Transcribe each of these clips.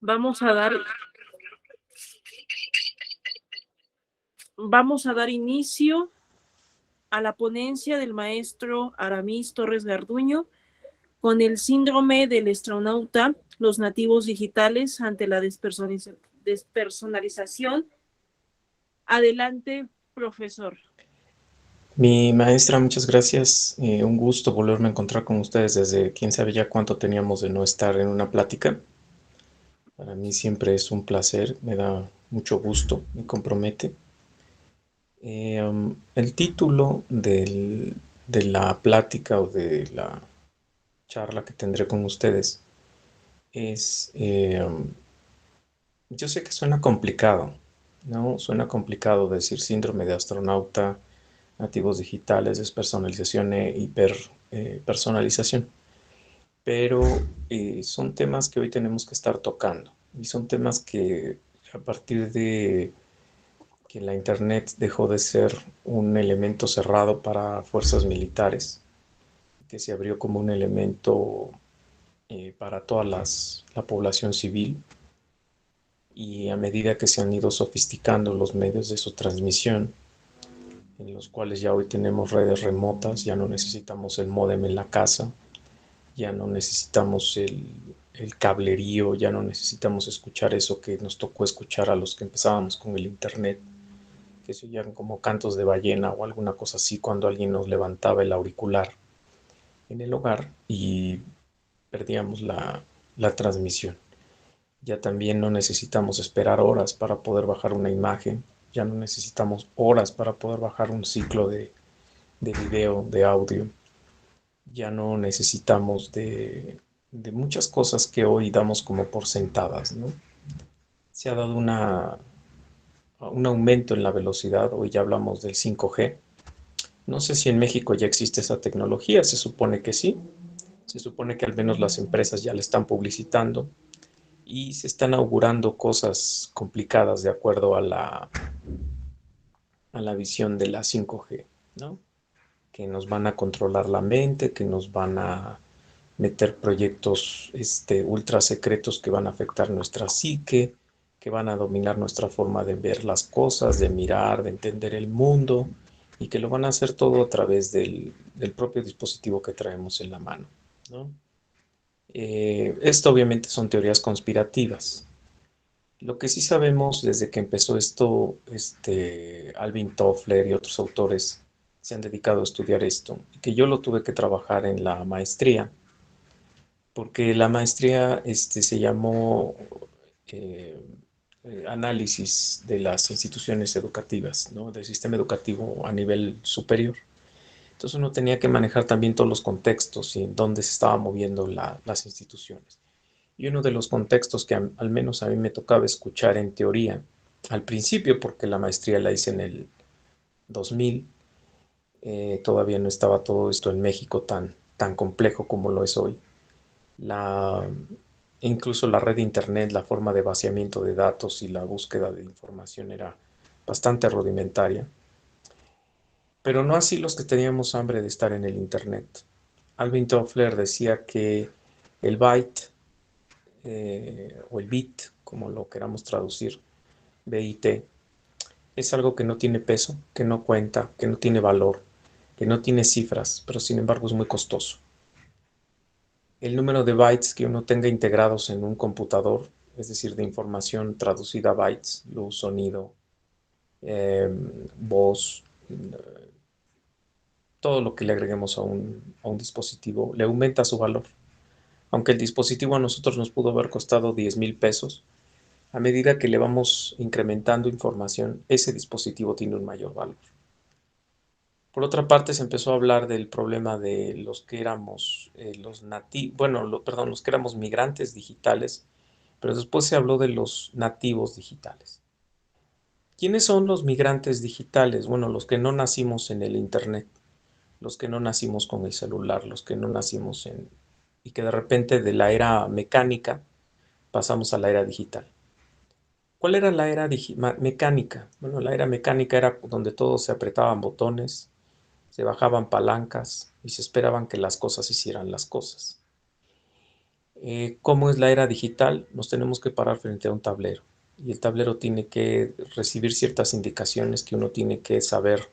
Vamos a dar, vamos a dar inicio a la ponencia del maestro Aramis Torres Garduño con el síndrome del astronauta, los nativos digitales ante la despersonalización. Adelante, profesor. Mi maestra, muchas gracias. Un gusto volverme a encontrar con ustedes desde quién sabe ya cuánto teníamos de no estar en una plática. Para mí siempre es un placer, me da mucho gusto, me compromete. El título de la plática o de la charla que tendré con ustedes es, yo sé que suena complicado, ¿no? Suena complicado decir síndrome de astronauta, nativos digitales, despersonalización e hiperpersonalización. Pero son temas que hoy tenemos que estar tocando y son temas que a partir de que la Internet dejó de ser un elemento cerrado para fuerzas militares, que se abrió como un elemento para toda la población civil, y a medida que se han ido sofisticando los medios de su transmisión, en los cuales ya hoy tenemos redes remotas, ya no necesitamos el módem en la casa, ya no necesitamos el cablerío, ya no necesitamos escuchar eso que nos tocó escuchar a los que empezábamos con el internet, que se oían como cantos de ballena o alguna cosa así cuando alguien nos levantaba el auricular en el hogar y perdíamos la transmisión. Ya también no necesitamos esperar horas para poder bajar una imagen, ya no necesitamos horas para poder bajar un ciclo de video, de audio, ya no necesitamos de muchas cosas que hoy damos como por sentadas, ¿no? Se ha dado un aumento en la velocidad, hoy ya hablamos del 5G. No sé si en México ya existe esa tecnología, se supone que sí, se supone que al menos las empresas ya la están publicitando y se están augurando cosas complicadas de acuerdo a la visión de la 5G, ¿no? Que nos van a controlar la mente, que nos van a meter proyectos ultra secretos que van a afectar nuestra psique, que van a dominar nuestra forma de ver las cosas, de mirar, de entender el mundo, y que lo van a hacer todo a través del propio dispositivo que traemos en la mano, ¿no? Esto obviamente son teorías conspirativas. Lo que sí sabemos desde que empezó esto, Alvin Toffler y otros autores se han dedicado a estudiar esto, y que yo lo tuve que trabajar en la maestría, porque la maestría se llamó eh, análisis de las instituciones educativas, ¿no? Del sistema educativo a nivel superior. Entonces uno tenía que manejar también todos los contextos y en dónde se estaban moviendo las instituciones. Y uno de los contextos que al menos a mí me tocaba escuchar en teoría, al principio, porque la maestría la hice en el 2000, todavía no estaba todo esto en México tan complejo como lo es hoy. La, incluso la red de internet, la forma de vaciamiento de datos y la búsqueda de información era bastante rudimentaria, pero no así los que teníamos hambre de estar en el internet. Alvin Toffler decía que el byte o el bit, como lo queramos traducir, BIT, es algo que no tiene peso, que no cuenta, que no tiene valor, que no tiene cifras, pero sin embargo es muy costoso. El número de bytes que uno tenga integrados en un computador, es decir, de información traducida a bytes, luz, sonido, voz, todo lo que le agreguemos a un dispositivo, le aumenta su valor. Aunque el dispositivo a nosotros nos pudo haber costado 10,000 pesos, a medida que le vamos incrementando información, ese dispositivo tiene un mayor valor. Por otra parte, se empezó a hablar del problema de los que éramos los nativos, bueno, perdón, los que éramos migrantes digitales, pero después se habló de los nativos digitales. ¿Quiénes son los migrantes digitales? Bueno, los que no nacimos en el Internet, los que no nacimos con el celular, los que no nacimos en... y que de repente de la era mecánica pasamos a la era digital. ¿Cuál era la era mecánica? Bueno, la era mecánica era donde todos se apretaban botones, se bajaban palancas y se esperaban que las cosas hicieran las cosas. ¿Cómo es la era digital? Nos tenemos que parar frente a un tablero y el tablero tiene que recibir ciertas indicaciones que uno tiene que saber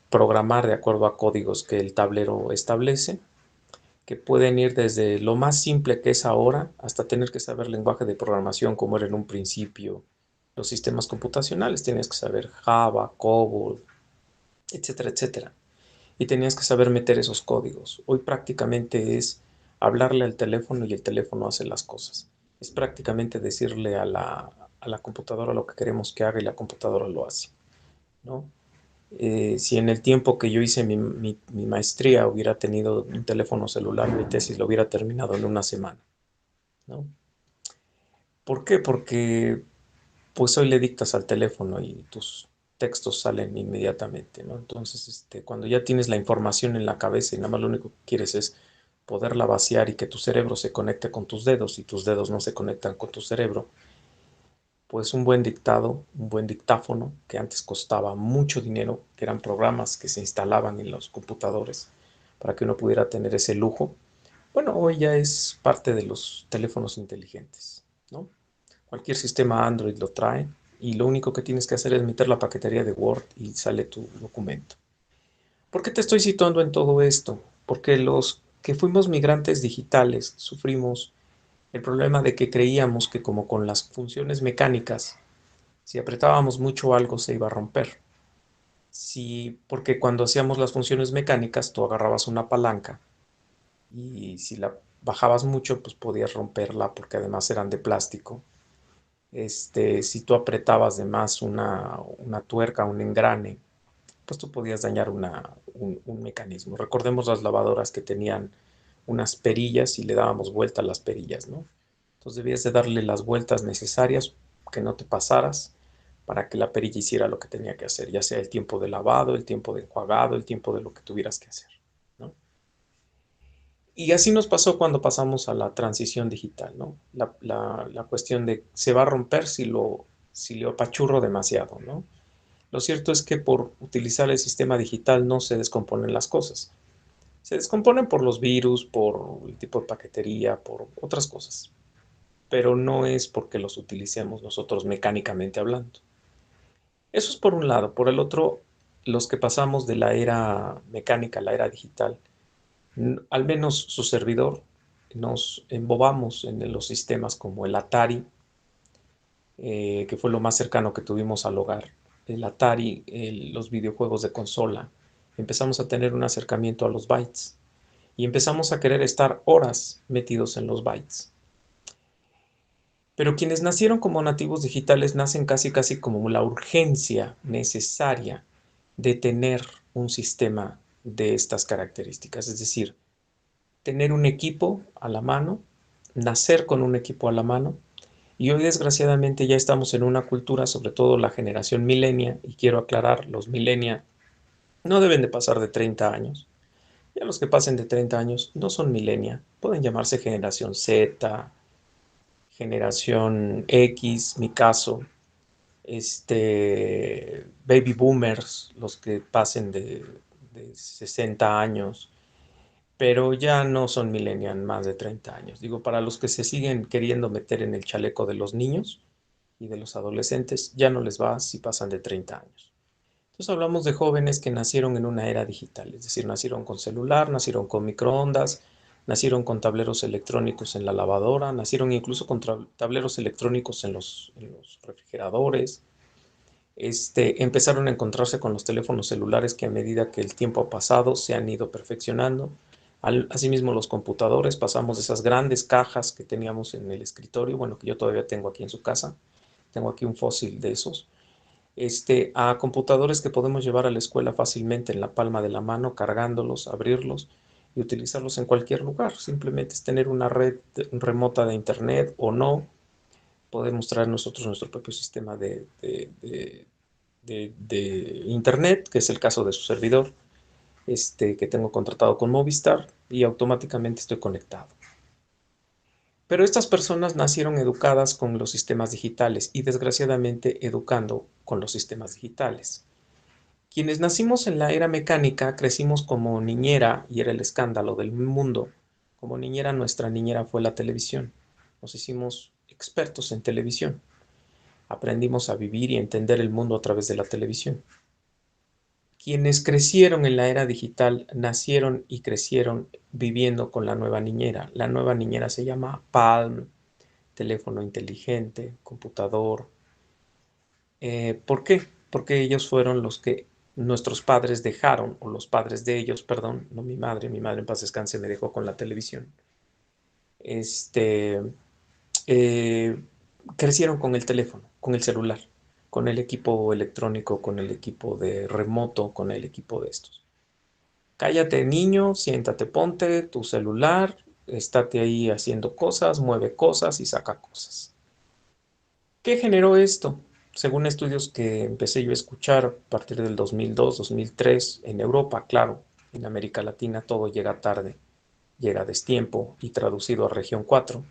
programar de acuerdo a códigos que el tablero establece, que pueden ir desde lo más simple que es ahora hasta tener que saber lenguaje de programación como era en un principio. Los sistemas computacionales tienes que saber Java, COBOL, etcétera, etcétera. Y tenías que saber meter esos códigos. Hoy prácticamente es hablarle al teléfono y el teléfono hace las cosas. Es prácticamente decirle a la computadora lo que queremos que haga y la computadora lo hace, ¿no? Si en el tiempo que yo hice mi maestría hubiera tenido un teléfono celular, mi tesis lo hubiera terminado en una semana, ¿no? ¿Por qué? Porque pues hoy le dictas al teléfono y tus textos salen inmediatamente, ¿no? Entonces, cuando ya tienes la información en la cabeza y nada más lo único que quieres es poderla vaciar y que tu cerebro se conecte con tus dedos y tus dedos no se conectan con tu cerebro, pues un buen dictado, un buen dictáfono, que antes costaba mucho dinero, que eran programas que se instalaban en los computadores para que uno pudiera tener ese lujo, bueno, hoy ya es parte de los teléfonos inteligentes, ¿no? Cualquier sistema Android lo trae y lo único que tienes que hacer es meter la paquetería de Word y sale tu documento. ¿Por qué te estoy situando en todo esto? Porque los que fuimos migrantes digitales sufrimos el problema de que creíamos que como con las funciones mecánicas, si apretábamos mucho algo se iba a romper. Sí, porque cuando hacíamos las funciones mecánicas tú agarrabas una palanca y si la bajabas mucho pues podías romperla porque además eran de plástico. Si tú apretabas de más una tuerca, un engrane, pues tú podías dañar un mecanismo. Recordemos las lavadoras que tenían unas perillas y le dábamos vuelta a las perillas, ¿no? Entonces debías de darle las vueltas necesarias que no te pasaras para que la perilla hiciera lo que tenía que hacer, ya sea el tiempo de lavado, el tiempo de enjuagado, el tiempo de lo que tuvieras que hacer, ¿no? Y así nos pasó cuando pasamos a la transición digital, ¿no? La cuestión de se va a romper si lo apachurro demasiado, ¿no? Lo cierto es que por utilizar el sistema digital no se descomponen las cosas. Se descomponen por los virus, por el tipo de paquetería, por otras cosas. Pero no es porque los utilicemos nosotros mecánicamente hablando. Eso es por un lado. Por el otro, los que pasamos de la era mecánica a la era digital, al menos su servidor, nos embobamos en los sistemas como el Atari, que fue lo más cercano que tuvimos al hogar. El Atari, los videojuegos de consola. Empezamos a tener un acercamiento a los bytes y empezamos a querer estar horas metidos en los bytes. Pero quienes nacieron como nativos digitales nacen casi casi como la urgencia necesaria de tener un sistema de estas características, es decir, tener un equipo a la mano, nacer con un equipo a la mano. Y hoy desgraciadamente ya estamos en una cultura, sobre todo la generación millennial, y quiero aclarar, los millennial no deben de pasar de 30 años. Ya los que pasen de 30 años no son millennial, pueden llamarse generación Z, generación X, mi caso, baby boomers, los que pasen de 60 años, pero ya no son millennial más de 30 años. Digo, para los que se siguen queriendo meter en el chaleco de los niños y de los adolescentes, ya no les va si pasan de 30 años. Entonces hablamos de jóvenes que nacieron en una era digital, es decir, nacieron con celular, nacieron con microondas, nacieron con tableros electrónicos en la lavadora, nacieron incluso con tableros electrónicos en los refrigeradores. Empezaron a encontrarse con los teléfonos celulares que a medida que el tiempo ha pasado se han ido perfeccionando. Asimismo, los computadores, pasamos de esas grandes cajas que teníamos en el escritorio, bueno, que yo todavía tengo aquí en su casa, tengo aquí un fósil de esos, a computadores que podemos llevar a la escuela fácilmente en la palma de la mano, cargándolos, abrirlos y utilizarlos en cualquier lugar. Simplemente es tener una red remota de internet o no. Podemos traer nosotros nuestro propio sistema de internet, que es el caso de su servidor, que tengo contratado con Movistar y automáticamente estoy conectado. Pero estas personas nacieron educadas con los sistemas digitales y desgraciadamente educando con los sistemas digitales. Quienes nacimos en la era mecánica crecimos como niñera, y era el escándalo del mundo, Como niñera, nuestra niñera fue la televisión. Nos hicimos expertos en televisión. Aprendimos a vivir y entender el mundo a través de la televisión. Quienes crecieron en la era digital nacieron y crecieron viviendo con la nueva niñera. La nueva niñera se llama Palm, teléfono inteligente, computador. ¿Por qué? Porque ellos fueron los que nuestros padres dejaron, o los padres de ellos, perdón, no mi madre en paz descanse me dejó con la televisión. Este, eh, Crecieron con el teléfono, con el celular, con el equipo electrónico, con el equipo de remoto, con el equipo de estos. Cállate, niño, siéntate, ponte tu celular, estate ahí haciendo cosas, mueve cosas y saca cosas. ¿Qué generó esto? Según estudios que empecé yo a escuchar a partir del 2002, 2003, en Europa, claro, en América Latina todo llega tarde, llega a destiempo y traducido a región 4.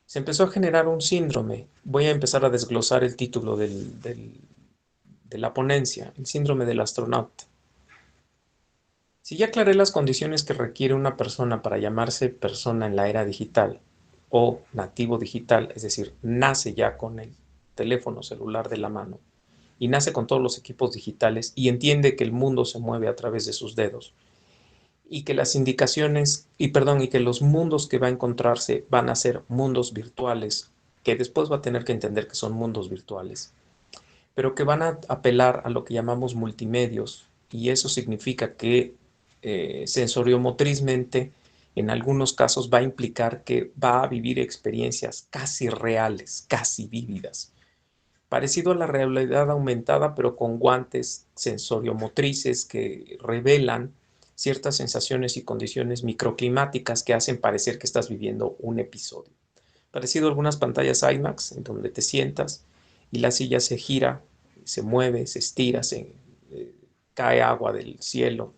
Se empezó a generar un síndrome. Voy a empezar a desglosar el título de la ponencia, el síndrome del astronauta. Si ya aclaré las condiciones que requiere una persona para llamarse persona en la era digital o nativo digital, es decir, nace ya con el teléfono celular de la mano y nace con todos los equipos digitales y entiende que el mundo se mueve a través de sus dedos y que las indicaciones, y que los mundos que va a encontrarse van a ser mundos virtuales, que después va a tener que entender que son mundos virtuales, pero que van a apelar a lo que llamamos multimedios, y eso significa que sensoriometrizmente, en algunos casos va a implicar que va a vivir experiencias casi reales, casi vívidas, parecido a la realidad aumentada, pero con guantes sensoriomotrices que revelan ciertas sensaciones y condiciones microclimáticas que hacen parecer que estás viviendo un episodio. Parecido a algunas pantallas IMAX en donde te sientas y la silla se gira, se mueve, se estira, cae agua del cielo,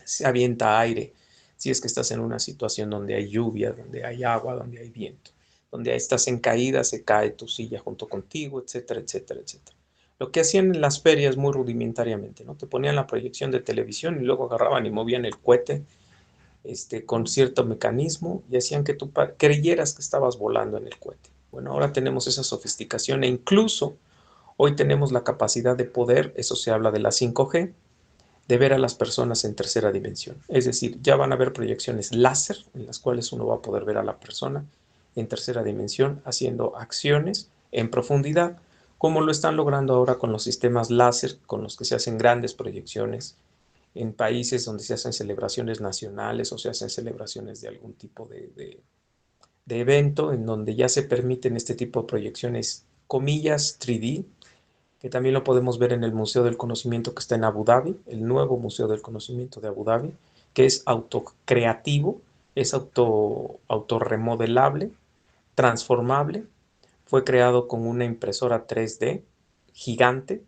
se avienta aire, si es que estás en una situación donde hay lluvia, donde hay agua, donde hay viento, donde estás en caída, se cae tu silla junto contigo, etcétera, etcétera, etcétera. Lo que hacían en las ferias muy rudimentariamente, ¿no? Te ponían la proyección de televisión y luego agarraban y movían el cohete con cierto mecanismo y hacían que tú creyeras que estabas volando en el cohete. Bueno, ahora tenemos esa sofisticación e incluso hoy tenemos la capacidad de poder, eso se habla de la 5G, de ver a las personas en tercera dimensión. Es decir, ya van a haber proyecciones láser en las cuales uno va a poder ver a la persona en tercera dimensión haciendo acciones en profundidad, como lo están logrando ahora con los sistemas láser con los que se hacen grandes proyecciones en países donde se hacen celebraciones nacionales o se hacen celebraciones de algún tipo de evento en donde ya se permiten este tipo de proyecciones, comillas, 3D, que también lo podemos ver en el Museo del Conocimiento que está en Abu Dhabi, el nuevo Museo del Conocimiento de Abu Dhabi, que es autocreativo, es autorremodelable, transformable, fue creado con una impresora 3D gigante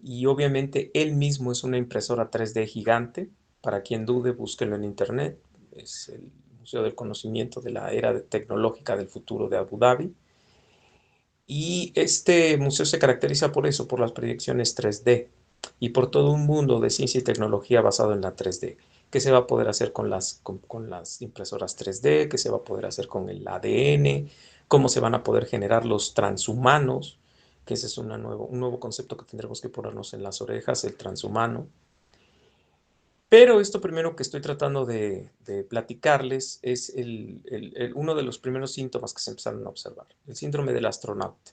y obviamente él mismo es una impresora 3D gigante. Para quien dude, búsquelo en internet. Es el Museo del Conocimiento de la Era Tecnológica del Futuro de Abu Dhabi. Y este museo se caracteriza por eso, por las proyecciones 3D y por todo un mundo de ciencia y tecnología basado en la 3D. ¿Qué se va a poder hacer con las impresoras 3D? ¿Qué se va a poder hacer con el ADN? ¿Cómo se van a poder generar los transhumanos? Que ese es un nuevo concepto que tendremos que ponernos en las orejas, el transhumano. Pero esto primero que estoy tratando de platicarles es uno de los primeros síntomas que se empezaron a observar, el síndrome del astronauta.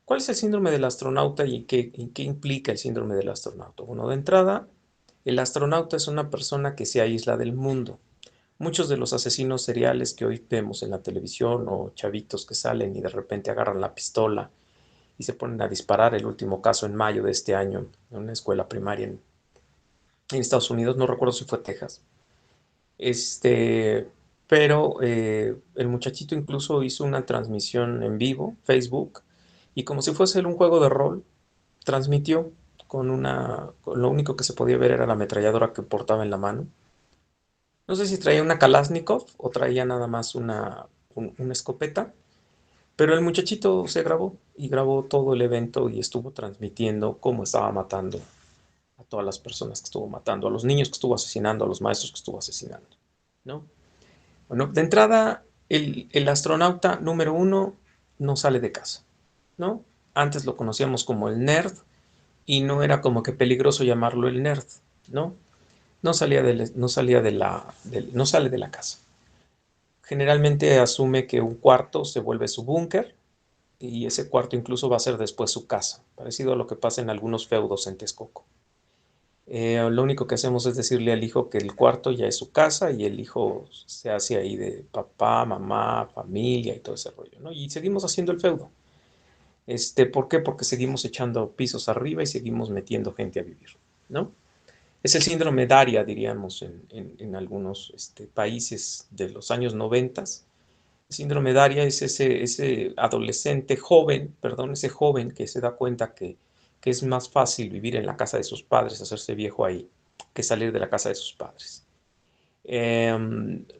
¿Cuál es el síndrome del astronauta y qué implica el síndrome del astronauta? Bueno, de entrada, el astronauta es una persona que se aísla del mundo. Muchos de los asesinos seriales que hoy vemos en la televisión o chavitos que salen y de repente agarran la pistola y se ponen a disparar, el último caso en mayo de este año en una escuela primaria en Estados Unidos, no recuerdo si fue Texas. Este, pero el muchachito incluso hizo una transmisión en vivo, Facebook, y como si fuese un juego de rol, transmitió con lo único que se podía ver era la ametralladora que portaba en la mano. No sé si traía una Kalashnikov o traía nada más una escopeta, pero el muchachito se grabó y grabó todo el evento y estuvo transmitiendo cómo estaba matando a todas las personas que estuvo matando, a los niños que estuvo asesinando, a los maestros que estuvo asesinando. ¿no? Bueno, de entrada, el astronauta número uno no sale de casa, ¿no? Antes lo conocíamos como el nerd y no era como que peligroso llamarlo el nerd, ¿no? No sale de la casa. Generalmente asume que un cuarto se vuelve su búnker y ese cuarto incluso va a ser después su casa, parecido a lo que pasa en algunos feudos en Texcoco. Lo único que hacemos es decirle al hijo que el cuarto ya es su casa y el hijo se hace ahí de papá, mamá, familia y todo ese rollo, ¿no? Y seguimos haciendo el feudo. ¿Por qué? Porque seguimos echando pisos arriba y seguimos metiendo gente a vivir, ¿no? Es el síndrome Daria, diríamos, en algunos países de los años 90. El síndrome Daria es ese adolescente joven, perdón, ese joven que se da cuenta que es más fácil vivir en la casa de sus padres, hacerse viejo ahí, que salir de la casa de sus padres.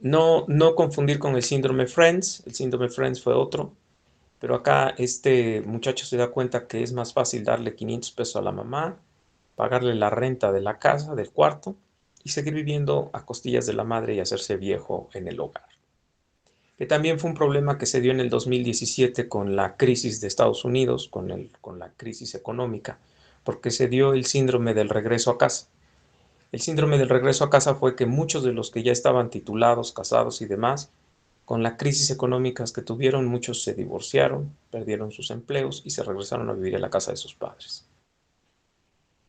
No confundir con el síndrome Friends. El síndrome Friends fue otro, pero acá este muchacho se da cuenta que es más fácil darle 500 pesos a la mamá, pagarle la renta de la casa, del cuarto, y seguir viviendo a costillas de la madre y hacerse viejo en el hogar. Que también fue un problema que se dio en el 2017 con la crisis de Estados Unidos, con la crisis económica, porque se dio el síndrome del regreso a casa. El síndrome del regreso a casa fue que muchos de los que ya estaban titulados, casados y demás, con la crisis económica que tuvieron, muchos se divorciaron, perdieron sus empleos y se regresaron a vivir en la casa de sus padres.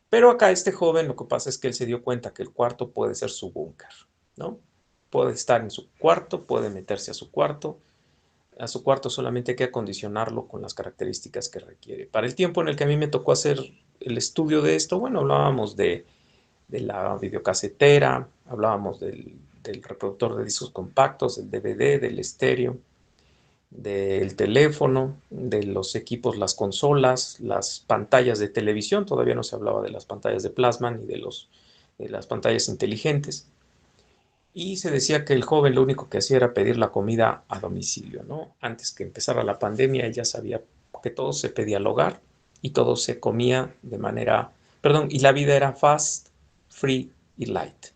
Pero acá este joven lo que pasa es que él se dio cuenta que el cuarto puede ser su búnker, ¿no? Puede estar en su cuarto, puede meterse a su cuarto solamente hay que acondicionarlo con las características que requiere. Para el tiempo en el que a mí me tocó hacer el estudio de esto, bueno, hablábamos de la videocasetera, hablábamos del reproductor de discos compactos, del DVD, del estéreo, del teléfono, de los equipos, las consolas, las pantallas de televisión, todavía no se hablaba de las pantallas de plasma ni de las pantallas inteligentes. Y se decía que el joven lo único que hacía era pedir la comida a domicilio, ¿no? Antes que empezara la pandemia, ella sabía que todo se pedía al hogar y todo se comía de manera, perdón, y la vida era fast, free y light,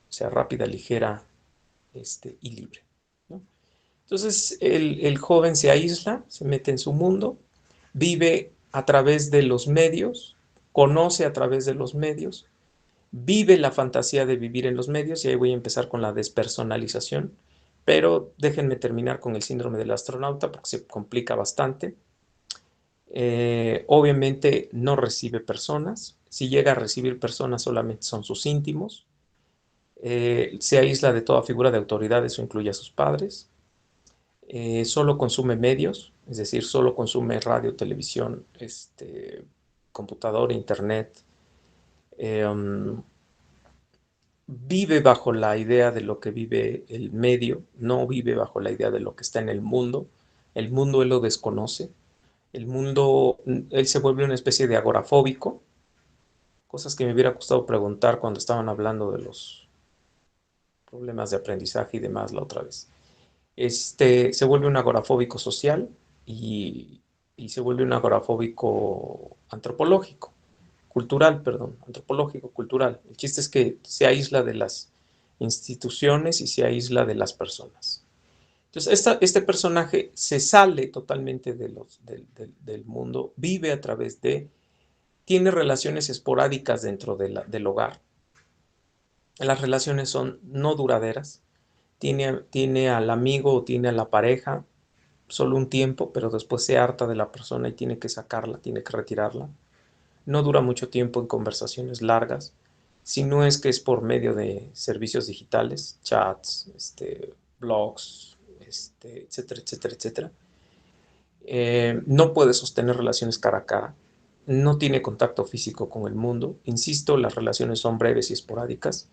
o sea, rápida, ligera, y libre, ¿no? Entonces el joven se aísla, se mete en su mundo, vive a través de los medios, conoce a través de los medios, vive la fantasía de vivir en los medios y ahí voy a empezar con la despersonalización, pero déjenme terminar con el síndrome del astronauta porque se complica bastante. Obviamente no recibe personas, si llega a recibir personas solamente son sus íntimos, se aísla de toda figura de autoridad, eso incluye a sus padres, solo consume medios, es decir, solo consume radio, televisión, computador, internet. Um, Vive bajo la idea de lo que vive el medio, no vive bajo la idea de lo que está en el mundo. El mundo él lo desconoce. El mundo, él se vuelve una especie de agorafóbico, cosas que me hubiera gustado preguntar cuando estaban hablando de los problemas de aprendizaje y demás la otra vez. Se vuelve un agorafóbico social y, y se vuelve un agorafóbico antropológico, cultural, perdón, antropológico, cultural. El chiste es que se aísla de las instituciones y se aísla de las personas. Entonces, este personaje se sale totalmente del mundo, vive a través tiene relaciones esporádicas dentro del hogar. Las relaciones son no duraderas. Tiene al amigo o tiene a la pareja solo un tiempo, pero después se harta de la persona y tiene que sacarla, tiene que retirarla. No dura mucho tiempo en conversaciones largas, si no es que es por medio de servicios digitales, chats, blogs, etcétera, etcétera, etcétera. No puede sostener relaciones cara a cara, no tiene contacto físico con el mundo. Insisto, las relaciones son breves y esporádicas.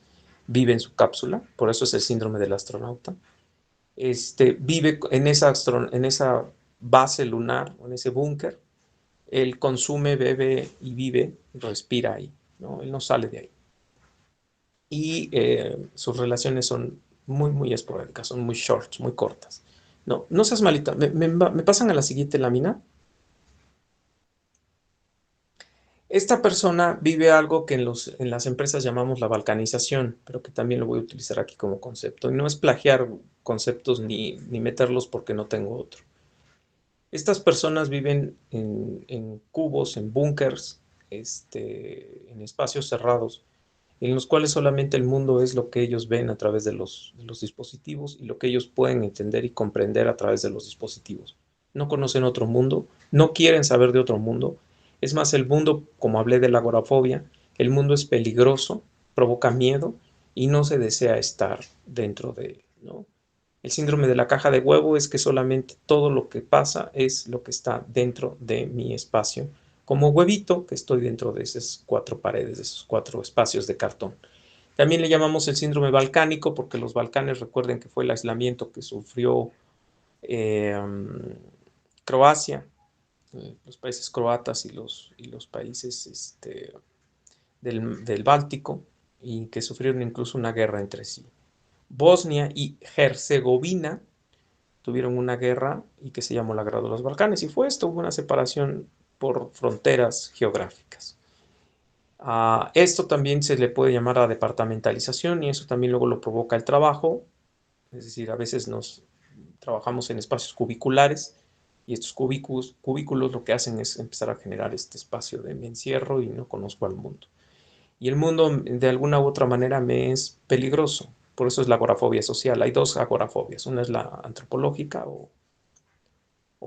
Vive en su cápsula, por eso es el síndrome del astronauta. Vive en esa base lunar, en ese búnker. Él consume, bebe y vive, respira ahí, ¿no? Él no sale de ahí. Y sus relaciones son muy, muy esporádicas, son muy shorts, muy cortas. No, no seas malita. ¿Me pasan a la siguiente lámina? Esta persona vive algo que en las empresas llamamos la balcanización, pero que también lo voy a utilizar aquí como concepto. Y no es plagiar conceptos ni meterlos porque no tengo otro. Estas personas viven en cubos, en búnkers, en espacios cerrados, en los cuales solamente el mundo es lo que ellos ven a través de los dispositivos y lo que ellos pueden entender y comprender a través de los dispositivos. No conocen otro mundo, no quieren saber de otro mundo. Es más, el mundo, como hablé de la agorafobia, el mundo es peligroso, provoca miedo y no se desea estar dentro de él, ¿no? El síndrome de la caja de huevo es que solamente todo lo que pasa es lo que está dentro de mi espacio, como huevito que estoy dentro de esas cuatro paredes, de esos cuatro espacios de cartón. También le llamamos el síndrome balcánico porque los Balcanes, recuerden que fue el aislamiento que sufrió eh, Croacia, los países croatas y los países del Báltico, y que sufrieron incluso una guerra entre sí. Bosnia y Herzegovina tuvieron una guerra y que se llamó la Guerra de los Balcanes, y fue esto, hubo una separación por fronteras geográficas. Esto también se le puede llamar a departamentalización y eso también luego lo provoca el trabajo, es decir, a veces nos trabajamos en espacios cubiculares y estos cubículos lo que hacen es empezar a generar este espacio de me encierro y no conozco al mundo. Y el mundo de alguna u otra manera me es peligroso. Por eso es la agorafobia social. Hay dos agorafobias. Una es la antropológica o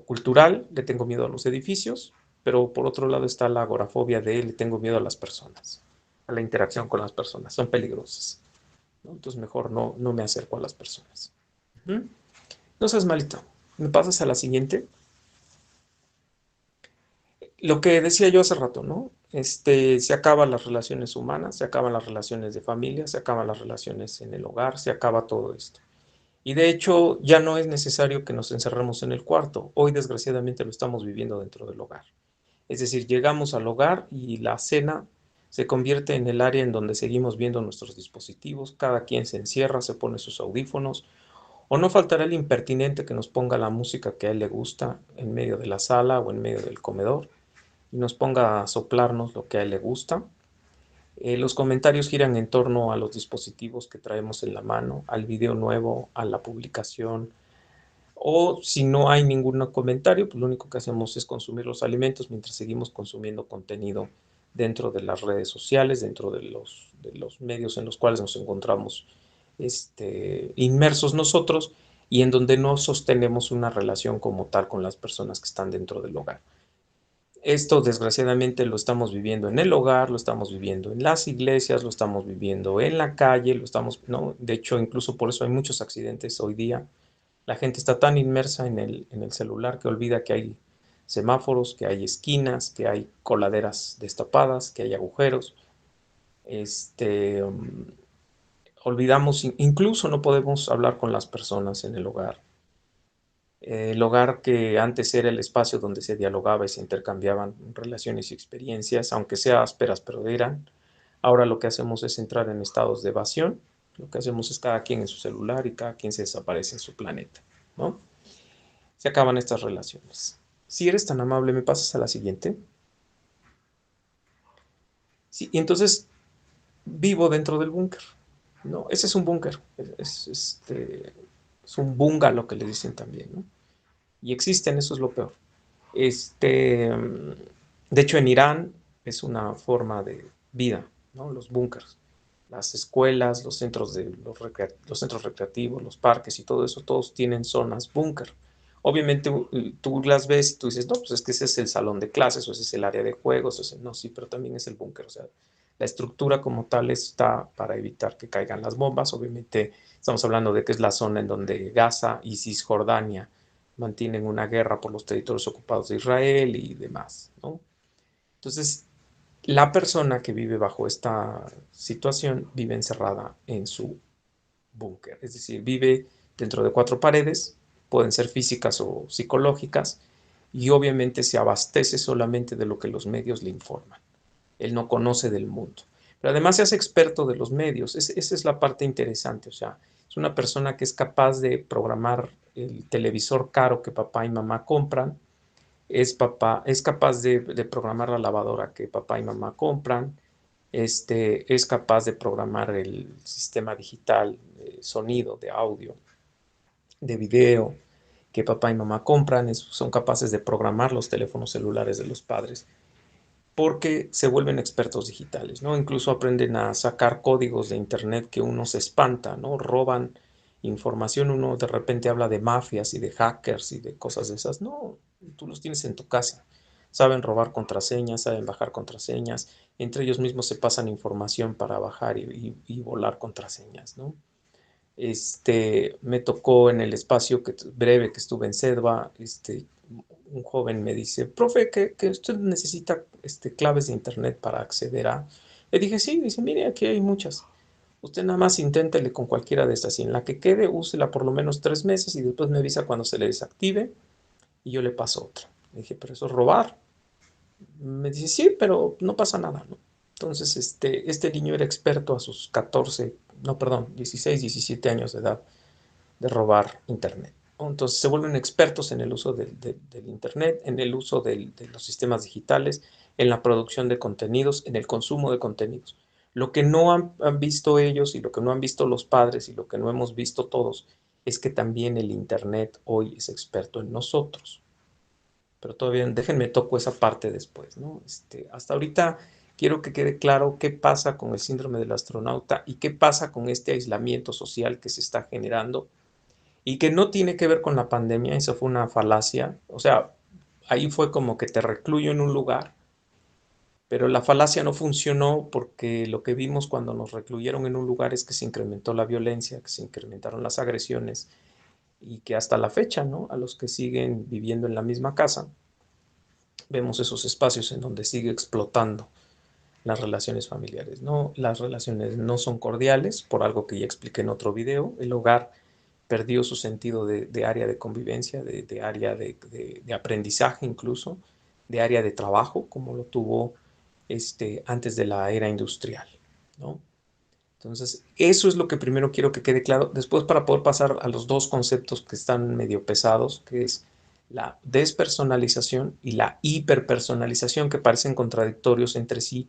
cultural, le tengo miedo a los edificios, pero por otro lado está la agorafobia de le tengo miedo a las personas, a la interacción con las personas. Son peligrosas, ¿no? Entonces mejor no me acerco a las personas. ¿Mm? No seas malito. ¿Me pasas a la siguiente? Lo que decía yo hace rato, ¿no? Se acaban las relaciones humanas, se acaban las relaciones de familia, se acaban las relaciones en el hogar, se acaba todo esto. Y de hecho ya no es necesario que nos encerremos en el cuarto. Hoy desgraciadamente lo estamos viviendo dentro del hogar. Es decir, llegamos al hogar y la cena se convierte en el área en donde seguimos viendo nuestros dispositivos, cada quien se encierra, se pone sus audífonos, o no faltará el impertinente que nos ponga la música que a él le gusta en medio de la sala o en medio del comedor y nos ponga a soplarnos lo que a él le gusta. Los comentarios giran en torno a los dispositivos que traemos en la mano, al video nuevo, a la publicación, o si no hay ningún comentario, pues lo único que hacemos es consumir los alimentos mientras seguimos consumiendo contenido dentro de las redes sociales, dentro de los medios en los cuales nos encontramos inmersos nosotros y en donde no sostenemos una relación como tal con las personas que están dentro del hogar. Esto desgraciadamente lo estamos viviendo en el hogar, lo estamos viviendo en las iglesias, lo estamos viviendo en la calle, ¿no? De hecho, incluso por eso hay muchos accidentes hoy día. La gente está tan inmersa en el celular que olvida que hay semáforos, que hay esquinas, que hay coladeras destapadas, que hay agujeros. Este, um, Olvidamos, incluso no podemos hablar con las personas en el hogar. El hogar que antes era el espacio donde se dialogaba y se intercambiaban relaciones y experiencias, aunque sea ásperas, pero eran. Ahora lo que hacemos es entrar en estados de evasión. Lo que hacemos es cada quien en su celular y cada quien se desaparece en su planeta, ¿no? Se acaban estas relaciones. Si eres tan amable, ¿me pasas a la siguiente? Sí, y entonces vivo dentro del búnker. No, ese es un búnker. Es un bungalow que le dicen también, ¿no? Y existen, eso es lo peor. Este, de hecho, en Irán es una forma de vida, ¿no? Los búnkers, las escuelas, los centros recreativos, los parques y todo eso, todos tienen zonas búnker. Obviamente tú las ves y tú dices, no, pues es que ese es el salón de clases o ese es el área de juegos, no, sí, pero también es el búnker, o sea, la estructura como tal está para evitar que caigan las bombas. Obviamente estamos hablando de que es la zona en donde Gaza y Cisjordania mantienen una guerra por los territorios ocupados de Israel y demás, ¿no? Entonces, la persona que vive bajo esta situación vive encerrada en su búnker, es decir, vive dentro de cuatro paredes, pueden ser físicas o psicológicas, y obviamente se abastece solamente de lo que los medios le informan. Él no conoce del mundo. Pero además se hace experto de los medios. Esa es la parte interesante. O sea, es una persona que es capaz de programar el televisor caro que papá y mamá compran, es capaz de programar la lavadora que papá y mamá compran, es capaz de programar el sistema digital, sonido, de audio, de video que papá y mamá compran, son capaces de programar los teléfonos celulares de los padres porque se vuelven expertos digitales, ¿no? Incluso aprenden a sacar códigos de internet que uno se espanta, ¿no? Roban información, uno de repente habla de mafias y de hackers y de cosas de esas. No, tú los tienes en tu casa. Saben robar contraseñas, saben bajar contraseñas, entre ellos mismos se pasan información para bajar y volar contraseñas, ¿no? Me tocó en el espacio breve que estuve en Sedva, un joven me dice, profe, que usted necesita claves de internet para acceder a... Le dije, sí, dice, mire, aquí hay muchas. Usted nada más inténtele con cualquiera de estas y en la que quede, úsela por lo menos 3 meses y después me avisa cuando se le desactive y yo le paso otra. Le dije, pero eso es robar. Me dice, sí, pero no pasa nada, ¿no? Entonces, este niño era experto a sus 14, no, perdón, 16, 17 años de edad de robar Internet. Entonces se vuelven expertos en el uso del Internet, en el uso de los sistemas digitales, en la producción de contenidos, en el consumo de contenidos. Lo que no han visto ellos y lo que no han visto los padres y lo que no hemos visto todos es que también el Internet hoy es experto en nosotros. Pero todavía déjenme toco esa parte después, ¿no? Hasta ahorita quiero que quede claro qué pasa con el síndrome del astronauta y qué pasa con este aislamiento social que se está generando y que no tiene que ver con la pandemia, eso fue una falacia, o sea, ahí fue como que te recluyo en un lugar, pero la falacia no funcionó porque lo que vimos cuando nos recluyeron en un lugar es que se incrementó la violencia, que se incrementaron las agresiones y que hasta la fecha, ¿no? A los que siguen viviendo en la misma casa, vemos esos espacios en donde sigue explotando las relaciones familiares, ¿no? Las relaciones no son cordiales, por algo que ya expliqué en otro video, el hogar perdió su sentido de área de convivencia, de área de aprendizaje incluso, de área de trabajo, como lo tuvo antes de la era industrial, ¿no? Entonces, eso es lo que primero quiero que quede claro. Después, para poder pasar a los dos conceptos que están medio pesados, que es la despersonalización y la hiperpersonalización, que parecen contradictorios entre sí,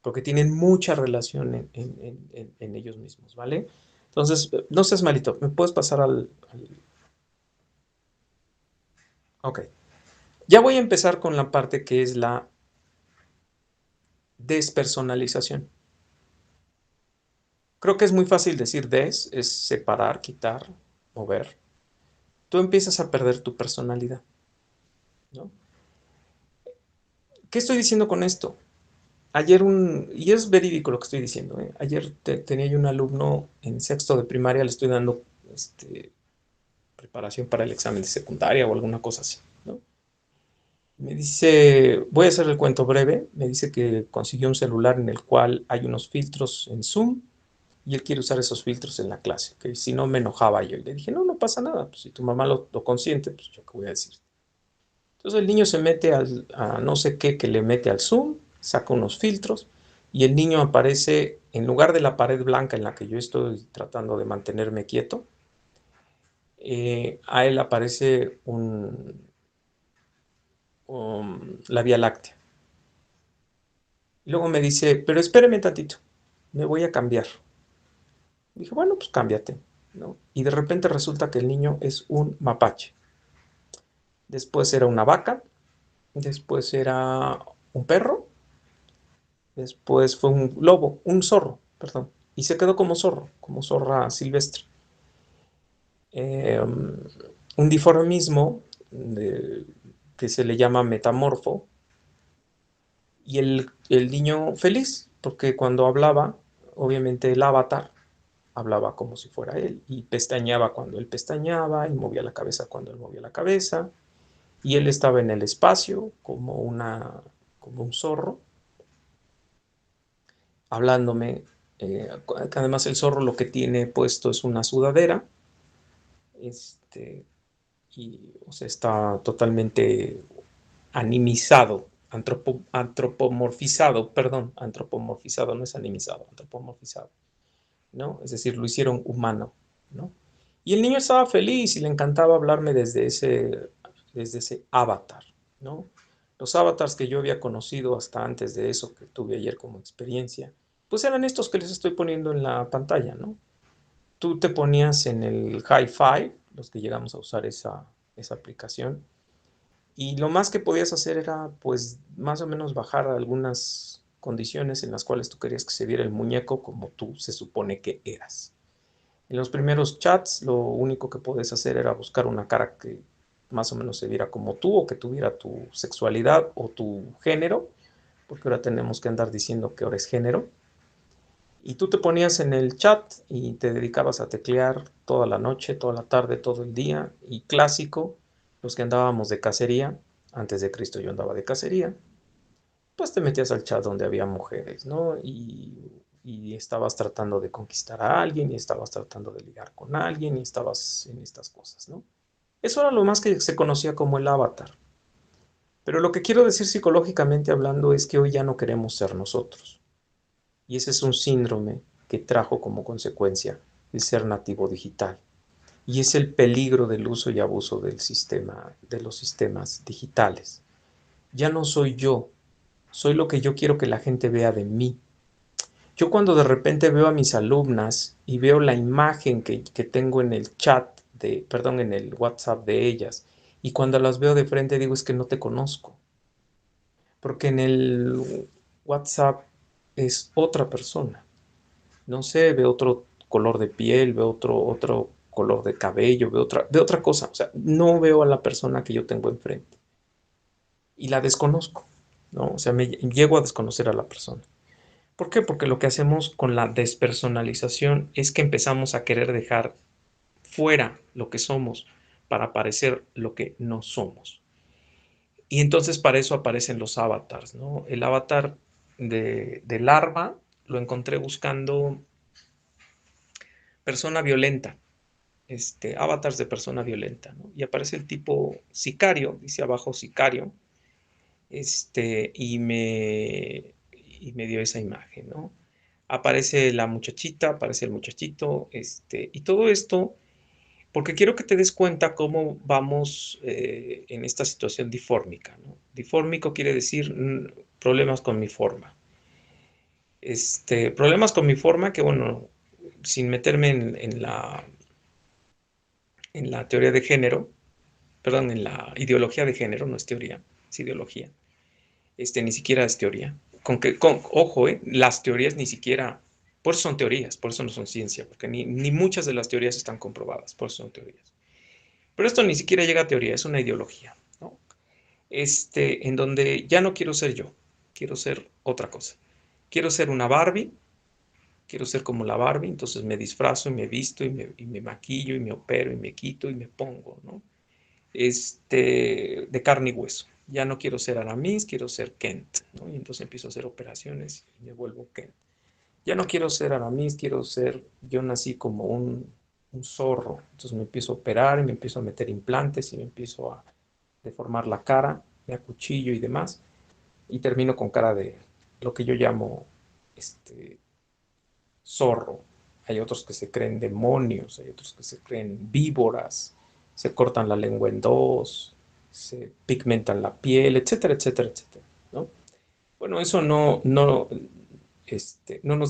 porque tienen mucha relación en ellos mismos, ¿vale? Entonces, no seas malito, ¿me puedes pasar Ok. Ya voy a empezar con la parte que es la despersonalización. Creo que es muy fácil decir es separar, quitar, mover. Tú empiezas a perder tu personalidad, ¿no? ¿Qué estoy diciendo con esto? Y es verídico lo que estoy diciendo, ¿eh? Ayer tenía yo un alumno en sexto de primaria, le estoy dando preparación para el examen de secundaria o alguna cosa así, ¿no? Me dice, voy a hacer el cuento breve, me dice que consiguió un celular en el cual hay unos filtros en Zoom y él quiere usar esos filtros en la clase, que si no me enojaba yo. Y le dije, no, no pasa nada, pues si tu mamá lo consiente, pues yo qué voy a decir. Entonces el niño se mete a no sé qué que le mete al Zoom, saca unos filtros y el niño aparece, en lugar de la pared blanca en la que yo estoy tratando de mantenerme quieto, a él aparece la Vía Láctea. Y luego me dice, pero espéreme tantito, me voy a cambiar. Dije, bueno, pues cámbiate, ¿no? Y de repente resulta que el niño es un mapache. Después era una vaca, después era un perro, después fue un lobo, un zorro, perdón. Y se quedó como zorro, como zorra silvestre. Eh, un diformismo que se le llama metamorfo. Y el niño feliz, porque cuando hablaba, obviamente el avatar hablaba como si fuera él y pestañeaba cuando él pestañeaba y movía la cabeza cuando él movía la cabeza y él estaba en el espacio como un zorro hablándome. Además el zorro lo que tiene puesto es una sudadera, este, y o sea, está totalmente animizado, antropomorfizado, perdón, antropomorfizado, no es animizado, antropomorfizado, ¿no? Es decir, lo hicieron humano, ¿no? Y el niño estaba feliz y le encantaba hablarme desde ese avatar. ¿no? Los avatars que yo había conocido hasta antes de eso, que tuve ayer como experiencia, pues eran estos que les estoy poniendo en la pantalla, ¿no? Tú te ponías en el Hi-Fi, los que llegamos a usar esa aplicación, y lo más que podías hacer era, pues, más o menos bajar algunas condiciones en las cuales tú querías que se viera el muñeco como tú se supone que eras. En los primeros chats, lo único que podías hacer era buscar una cara que más o menos se viera como tú o que tuviera tu sexualidad o tu género, porque ahora tenemos que andar diciendo que ahora es género. Y tú te ponías en el chat y te dedicabas a teclear toda la noche, toda la tarde, todo el día. Y clásico, los que andábamos de cacería, antes de Cristo yo andaba de cacería, pues te metías al chat donde había mujeres, ¿no? Y estabas tratando de conquistar a alguien, y estabas tratando de ligar con alguien, y estabas en estas cosas, ¿no? Eso era lo más que se conocía como el avatar. Pero lo que quiero decir psicológicamente hablando es que hoy ya no queremos ser nosotros. Y ese es un síndrome que trajo como consecuencia el ser nativo digital. Y es el peligro del uso y abuso del sistema, de los sistemas digitales. Ya no soy yo, soy lo que yo quiero que la gente vea de mí. Yo cuando de repente veo a mis alumnas y veo la imagen que tengo en el chat, perdón, en el WhatsApp de ellas, y cuando las veo de frente digo es que no te conozco, porque en el WhatsApp es otra persona. No sé, veo otro color de piel, veo otro color de cabello, veo otra cosa. O sea, no veo a la persona que yo tengo enfrente y la desconozco, ¿no? O sea, me llego a desconocer a la persona. ¿Por qué? Porque lo que hacemos con la despersonalización es que empezamos a querer dejar fuera lo que somos para parecer lo que no somos. Y entonces para eso aparecen los avatars, ¿no? El avatar de larva lo encontré buscando persona violenta, avatars de persona violenta, ¿no? Y aparece el tipo sicario, dice abajo sicario, y me dio esa imagen, ¿no? Aparece la muchachita, aparece el muchachito, y todo esto, porque quiero que te des cuenta cómo vamos en esta situación difórmica, ¿no? Difórmico quiere decir problemas con mi forma. Problemas con mi forma que, bueno, sin meterme en la teoría de género, perdón, en la ideología de género, no es teoría, es ideología. Ni siquiera es teoría. Ojo, las teorías ni siquiera, por eso son teorías, por eso no son ciencia, porque ni muchas de las teorías están comprobadas, por eso son teorías. Pero esto ni siquiera llega a teoría, es una ideología, ¿no? En donde ya no quiero ser yo, quiero ser otra cosa. Quiero ser una Barbie, quiero ser como la Barbie, entonces me disfrazo y me visto y me maquillo y me opero y me quito y me pongo, ¿no? De carne y hueso. Ya no quiero ser Aramis, quiero ser Kent, ¿no? Y entonces empiezo a hacer operaciones y me vuelvo Kent. Ya no quiero ser Aramis, quiero ser, yo nací como un zorro, entonces me empiezo a operar y me empiezo a meter implantes y me empiezo a deformar la cara, me acuchillo y demás, y termino con cara de lo que yo llamo zorro. Hay otros que se creen demonios, hay otros que se creen víboras, se cortan la lengua en dos, se pigmentan la piel, etcétera, etcétera, etcétera, ¿no? Bueno, eso no nos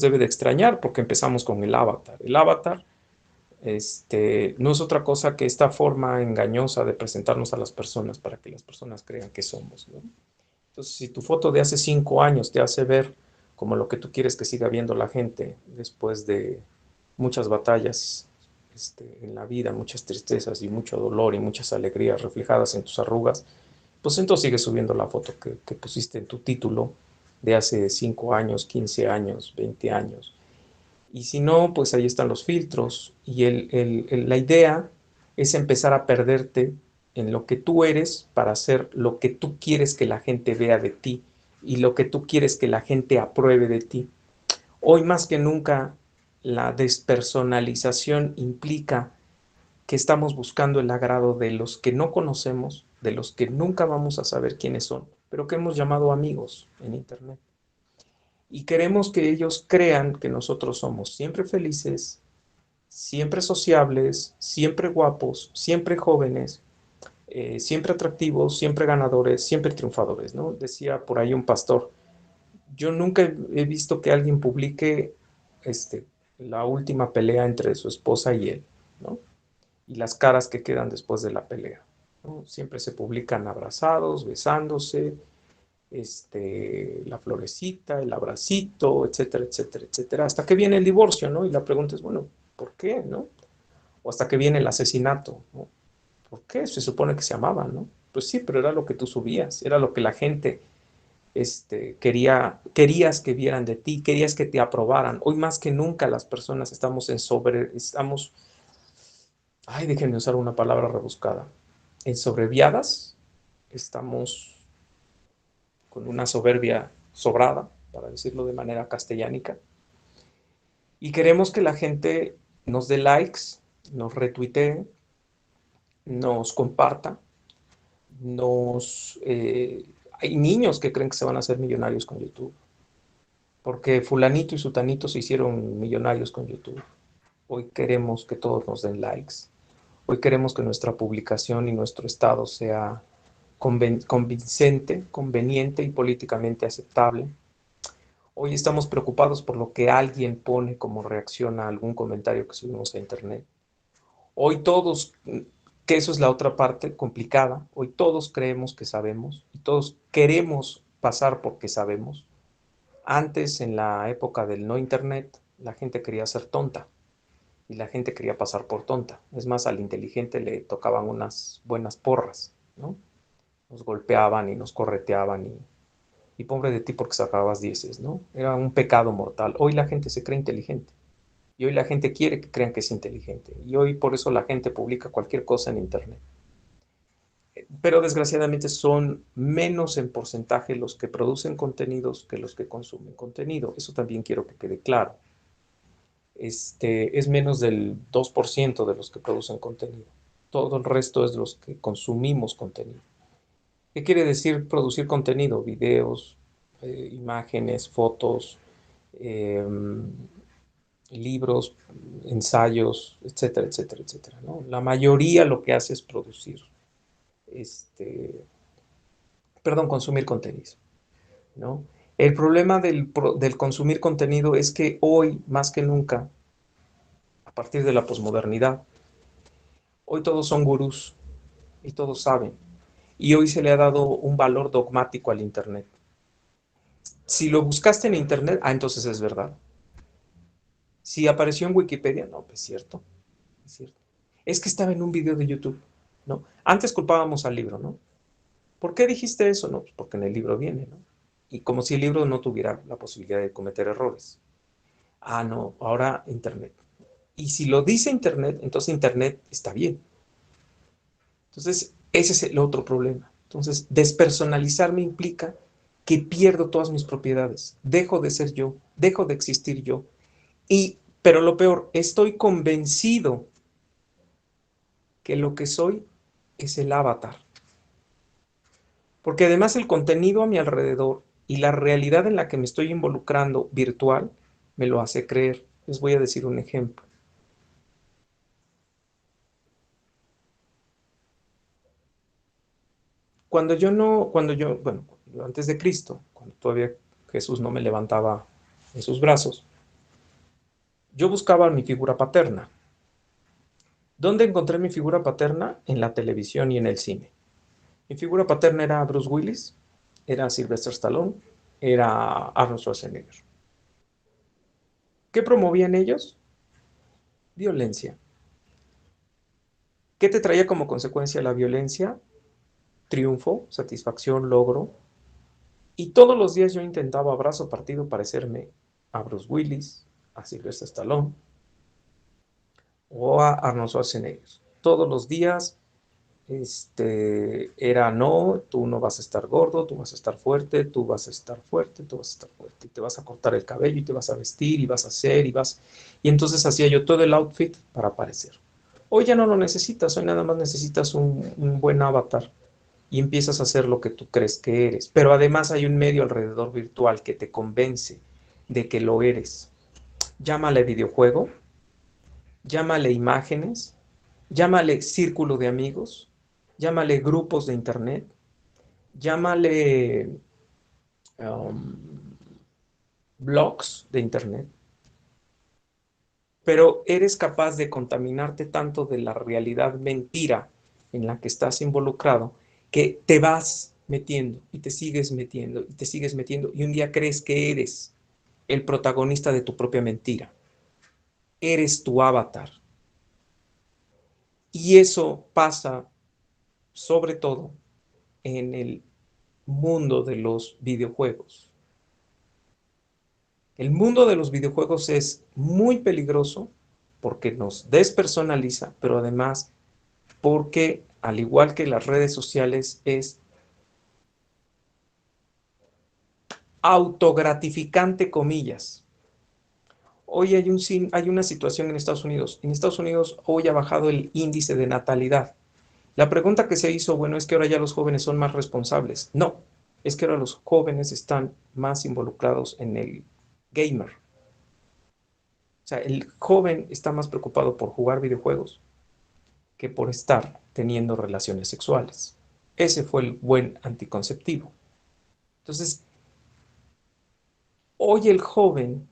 debe de extrañar porque empezamos con el avatar. El avatar no es otra cosa que esta forma engañosa de presentarnos a las personas para que las personas crean que somos, ¿no? Entonces, si tu foto de hace 5 años te hace ver como lo que tú quieres que siga viendo la gente después de muchas batallas en la vida, muchas tristezas y mucho dolor y muchas alegrías reflejadas en tus arrugas, pues entonces sigues subiendo la foto que pusiste en tu título de hace 5 años, 15 años, 20 años. Y si no, pues ahí están los filtros. Y la idea es empezar a perderte en lo que tú eres para hacer lo que tú quieres que la gente vea de ti y lo que tú quieres que la gente apruebe de ti. Hoy más que nunca, la despersonalización implica que estamos buscando el agrado de los que no conocemos, de los que nunca vamos a saber quiénes son, pero que hemos llamado amigos en Internet. Y queremos que ellos crean que nosotros somos siempre felices, siempre sociables, siempre guapos, siempre jóvenes, siempre atractivos, siempre ganadores, siempre triunfadores, ¿no? Decía por ahí un pastor, yo nunca he visto que alguien publique este, la última pelea entre su esposa y él, ¿no? Y las caras que quedan después de la pelea, ¿no? Siempre se publican abrazados, besándose, la florecita, el abracito, etcétera, etcétera, etcétera, hasta que viene el divorcio, ¿no? Y la pregunta es, bueno, ¿por qué, no? O hasta que viene el asesinato, ¿no? ¿Por qué? Se supone que se amaban, ¿no? Pues sí, pero era lo que tú subías, era lo que la gente querías que vieran de ti, querías que te aprobaran. Hoy más que nunca las personas ay, déjenme usar una palabra rebuscada, en sobreviadas, estamos con una soberbia sobrada, para decirlo de manera castellánica, y queremos que la gente nos dé likes, nos retuitee, nos comparta, hay niños que creen que se van a hacer millonarios con YouTube, porque fulanito y sutanito se hicieron millonarios con YouTube. Hoy queremos que todos nos den likes. Hoy queremos que nuestra publicación y nuestro estado sea convincente, conveniente y políticamente aceptable. Hoy estamos preocupados por lo que alguien pone como reacción a algún comentario que subimos a internet. Hoy todos, que eso es la otra parte complicada, hoy todos creemos que sabemos y todos queremos pasar porque sabemos. Antes, en la época del no internet, la gente quería ser tonta y la gente quería pasar por tonta. Es más, al inteligente le tocaban unas buenas porras, ¿no? Nos golpeaban y nos correteaban y pobre de ti porque sacabas dieces, ¿no? Era un pecado mortal. Hoy la gente se cree inteligente y hoy la gente quiere que crean que es inteligente y hoy por eso la gente publica cualquier cosa en internet. Pero desgraciadamente son menos en porcentaje los que producen contenidos que los que consumen contenido. Eso también quiero que quede claro. Es menos del 2% de los que producen contenido. Todo el resto es de los que consumimos contenido. ¿Qué quiere decir producir contenido? Videos, imágenes, fotos, eh, libros, ensayos, etcétera, etcétera, etcétera, ¿no? La mayoría lo que hace es producir, este, perdón, consumir contenido, ¿no? El problema del consumir contenido es que hoy, más que nunca, a partir de la posmodernidad, hoy todos son gurús y todos saben. Y hoy se le ha dado un valor dogmático al Internet. Si lo buscaste en Internet, entonces es verdad. Si apareció en Wikipedia, no, pues es cierto. Es cierto. Es que estaba en un video de YouTube, ¿no? Antes culpábamos al libro, ¿no? ¿Por qué dijiste eso? No, pues porque en el libro viene, ¿no? Y como si el libro no tuviera la posibilidad de cometer errores. No, ahora Internet. Y si lo dice Internet, entonces Internet está bien. Entonces, ese es el otro problema. Entonces, despersonalizarme implica que pierdo todas mis propiedades, dejo de ser yo, dejo de existir yo. Pero lo peor, estoy convencido que lo que soy es el avatar. Porque además el contenido a mi alrededor y la realidad en la que me estoy involucrando virtual me lo hace creer. Les voy a decir un ejemplo. Bueno, antes de Cristo, cuando todavía Jesús no me levantaba en sus brazos, yo buscaba mi figura paterna. ¿Dónde encontré mi figura paterna? En la televisión y en el cine. Mi figura paterna era Bruce Willis, era Sylvester Stallone, era Arnold Schwarzenegger. ¿Qué promovían ellos? Violencia. ¿Qué te traía como consecuencia la violencia? Triunfo, satisfacción, logro. Y todos los días yo intentaba abrazo partido parecerme a Bruce Willis, a Sylvester Stallone o a Arnold Schwarzenegger. Todos los días era no, tú no vas a estar gordo, tú vas a estar fuerte, tú vas a estar fuerte, tú vas a estar fuerte, y te vas a cortar el cabello y te vas a vestir y vas a hacer y entonces hacía yo todo el outfit para aparecer. Hoy ya no lo necesitas, hoy nada más necesitas un buen avatar y empiezas a hacer lo que tú crees que eres, pero además hay un medio alrededor virtual que te convence de que lo eres. Llámale videojuego, llámale imágenes, llámale círculo de amigos, llámale grupos de internet, llámale blogs de internet, pero eres capaz de contaminarte tanto de la realidad mentira en la que estás involucrado que te vas metiendo y te sigues metiendo y te sigues metiendo y un día crees que eres el protagonista de tu propia mentira. Eres tu avatar. Y eso pasa sobre todo en el mundo de los videojuegos. El mundo de los videojuegos es muy peligroso porque nos despersonaliza, pero además porque, al igual que las redes sociales, es autogratificante, comillas. Hoy hay una situación en Estados Unidos. En Estados Unidos hoy ha bajado el índice de natalidad. La pregunta que se hizo, bueno, es que ahora ya los jóvenes son más responsables. No, es que ahora los jóvenes están más involucrados en el gamer. O sea, el joven está más preocupado por jugar videojuegos que por estar teniendo relaciones sexuales. Ese fue el buen anticonceptivo. Entonces, hoy el joven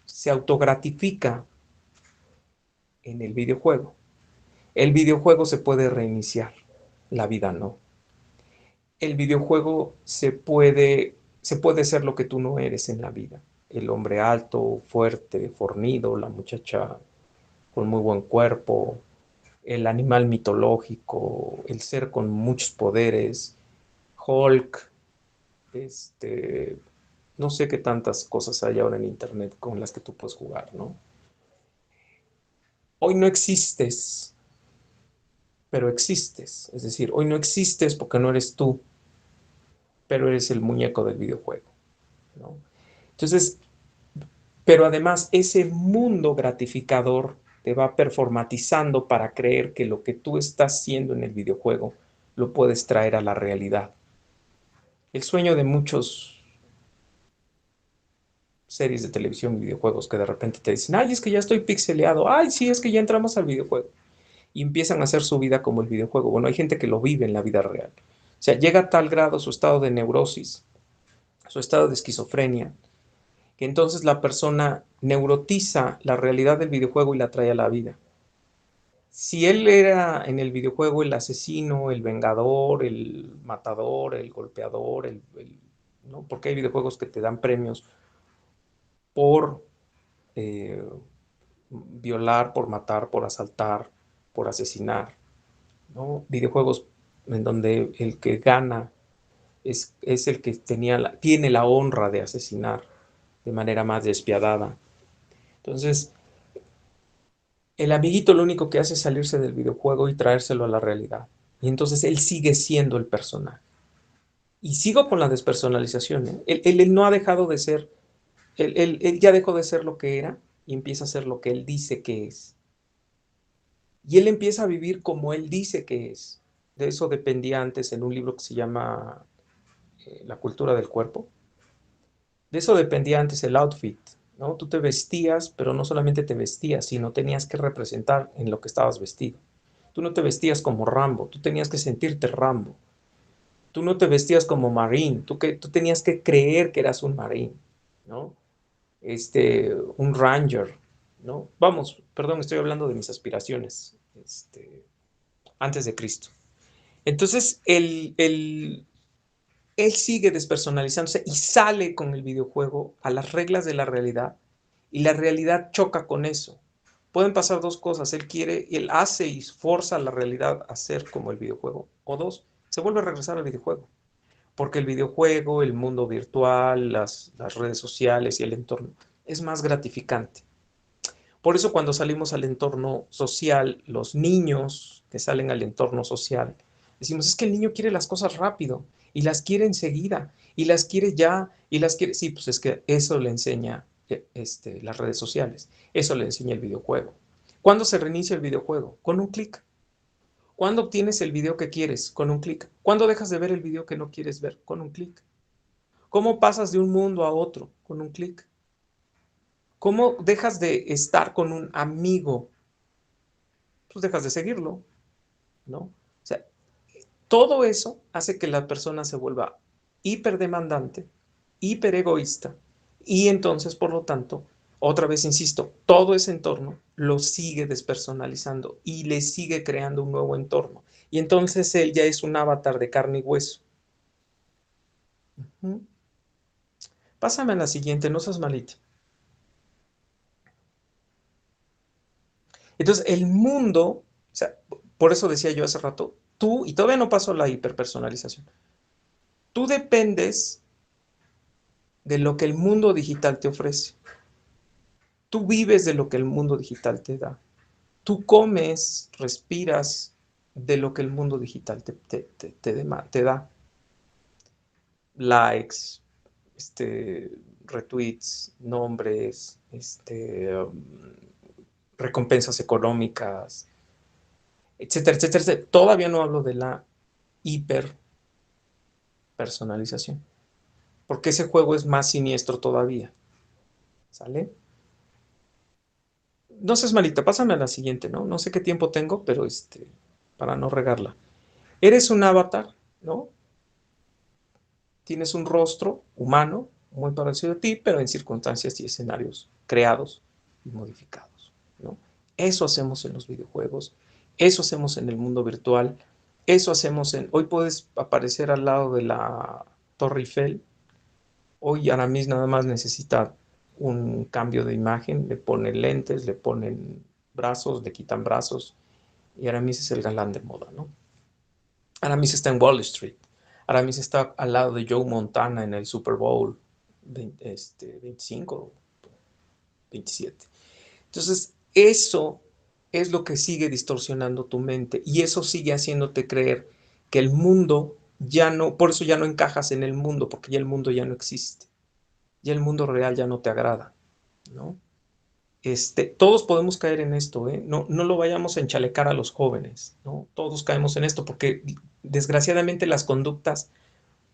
se autogratifica en el videojuego. El videojuego se puede reiniciar, la vida no. El videojuego se puede ser lo que tú no eres en la vida. El hombre alto, fuerte, fornido, la muchacha con muy buen cuerpo, el animal mitológico, el ser con muchos poderes, Hulk, este, no sé qué tantas cosas hay ahora en internet con las que tú puedes jugar, ¿no? Hoy no existes, pero existes. Es decir, hoy no existes porque no eres tú, pero eres el muñeco del videojuego, ¿no? Entonces, pero además ese mundo gratificador te va performatizando para creer que lo que tú estás haciendo en el videojuego lo puedes traer a la realidad. El sueño de muchos series de televisión y videojuegos que de repente te dicen, ay, es que ya estoy pixeleado, ay, sí, es que ya entramos al videojuego. Y empiezan a hacer su vida como el videojuego. Bueno, hay gente que lo vive en la vida real. O sea, llega a tal grado su estado de neurosis, su estado de esquizofrenia, que entonces la persona neurotiza la realidad del videojuego y la trae a la vida. Si él era en el videojuego el asesino, el vengador, el matador, el golpeador, ¿no? Porque hay videojuegos que te dan premios por eh, violar, por matar, por asaltar, por asesinar, ¿no? Videojuegos en donde el que gana es el que tiene la honra de asesinar de manera más despiadada. Entonces, el amiguito lo único que hace es salirse del videojuego y traérselo a la realidad. Y entonces él sigue siendo el personaje. Y sigo con la despersonalización, ¿eh? Él no ha dejado de ser, él ya dejó de ser lo que era y empieza a ser lo que él dice que es. Y él empieza a vivir como él dice que es. De eso dependía antes en un libro que se llama La cultura del cuerpo. De eso dependía antes el outfit, ¿no? Tú te vestías, pero no solamente te vestías, sino tenías que representar en lo que estabas vestido. Tú no te vestías como Rambo, tú tenías que sentirte Rambo. Tú no te vestías como Marine, tú tenías que creer que eras un Marine, ¿no? Un Ranger, ¿no? Vamos, perdón, estoy hablando de mis aspiraciones, antes de Cristo. Entonces, él sigue despersonalizándose y sale con el videojuego a las reglas de la realidad y la realidad choca con eso. Pueden pasar dos cosas, él hace y forza a la realidad a ser como el videojuego, o dos, se vuelve a regresar al videojuego, porque el videojuego, el mundo virtual, las redes sociales y el entorno es más gratificante. Por eso cuando salimos al entorno social, los niños que salen al entorno social, decimos, es que el niño quiere las cosas rápido y las quiere enseguida y las quiere ya y las quiere, sí, pues es que eso le enseña las redes sociales, eso le enseña el videojuego. ¿Cuándo se reinicia el videojuego? Con un clic. ¿Cuándo obtienes el video que quieres? Con un clic. ¿Cuándo dejas de ver el video que no quieres ver? Con un clic. ¿Cómo pasas de un mundo a otro? Con un clic. ¿Cómo dejas de estar con un amigo? Pues dejas de seguirlo, ¿no? O sea, Todo eso hace que la persona se vuelva hiperdemandante, hiperegoísta, y entonces, por lo tanto, otra vez insisto, todo ese entorno lo sigue despersonalizando y le sigue creando un nuevo entorno. Y entonces él ya es un avatar de carne y hueso. Ujú. Pásame a la siguiente, no seas malita. Entonces, el mundo, o sea, por eso decía yo hace rato, tú, y todavía no pasó la hiperpersonalización, tú dependes de lo que el mundo digital te ofrece. Tú vives de lo que el mundo digital te da. Tú comes, respiras de lo que el mundo digital te da. Likes, retweets, nombres, recompensas económicas, etcétera, etcétera, etcétera. Todavía no hablo de la hiperpersonalización, porque ese juego es más siniestro todavía. ¿Sale? No seas malita, pásame a la siguiente, ¿no? No sé qué tiempo tengo, pero para no regarla. Eres un avatar, ¿no? Tienes un rostro humano muy parecido a ti, pero en circunstancias y escenarios creados y modificados, ¿no? Eso hacemos en los videojuegos, eso hacemos en el mundo virtual, eso hacemos en... Hoy puedes aparecer al lado de la Torre Eiffel. Hoy Aramis nada más necesita un cambio de imagen, le ponen lentes, le ponen brazos, le quitan brazos, y Aramis es el galán de moda, ¿no? Aramis está en Wall Street. Aramis está al lado de Joe Montana en el Super Bowl 25, 27. Entonces, eso es lo que sigue distorsionando tu mente y eso sigue haciéndote creer que el mundo ya no, por eso ya no encajas en el mundo, porque ya el mundo ya no existe. Ya el mundo real ya no te agrada, ¿no? Todos podemos caer en esto, ¿eh? No, no lo vayamos a enchalecar a los jóvenes, ¿no? Todos caemos en esto porque desgraciadamente las conductas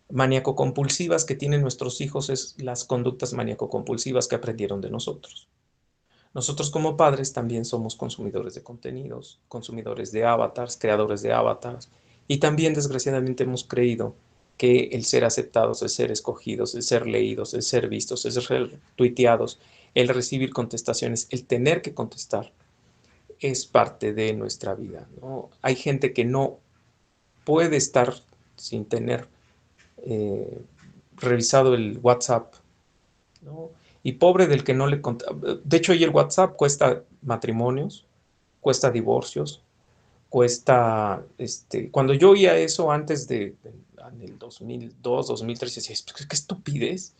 maníaco-compulsivas que tienen nuestros hijos es las conductas maníaco-compulsivas que aprendieron de nosotros. Nosotros como padres también somos consumidores de contenidos, consumidores de avatars, creadores de avatars, y también desgraciadamente hemos creído que el ser aceptados, el ser escogidos, el ser leídos, el ser vistos, el ser tuiteados, el recibir contestaciones, el tener que contestar, es parte de nuestra vida, ¿no? Hay gente que no puede estar sin tener eh, revisado el WhatsApp, ¿no? Y pobre del que no le... De hecho, hoy el WhatsApp cuesta matrimonios, cuesta divorcios, cuesta... Cuando yo oía eso antes en el 2002, 2003, decía, qué estupidez.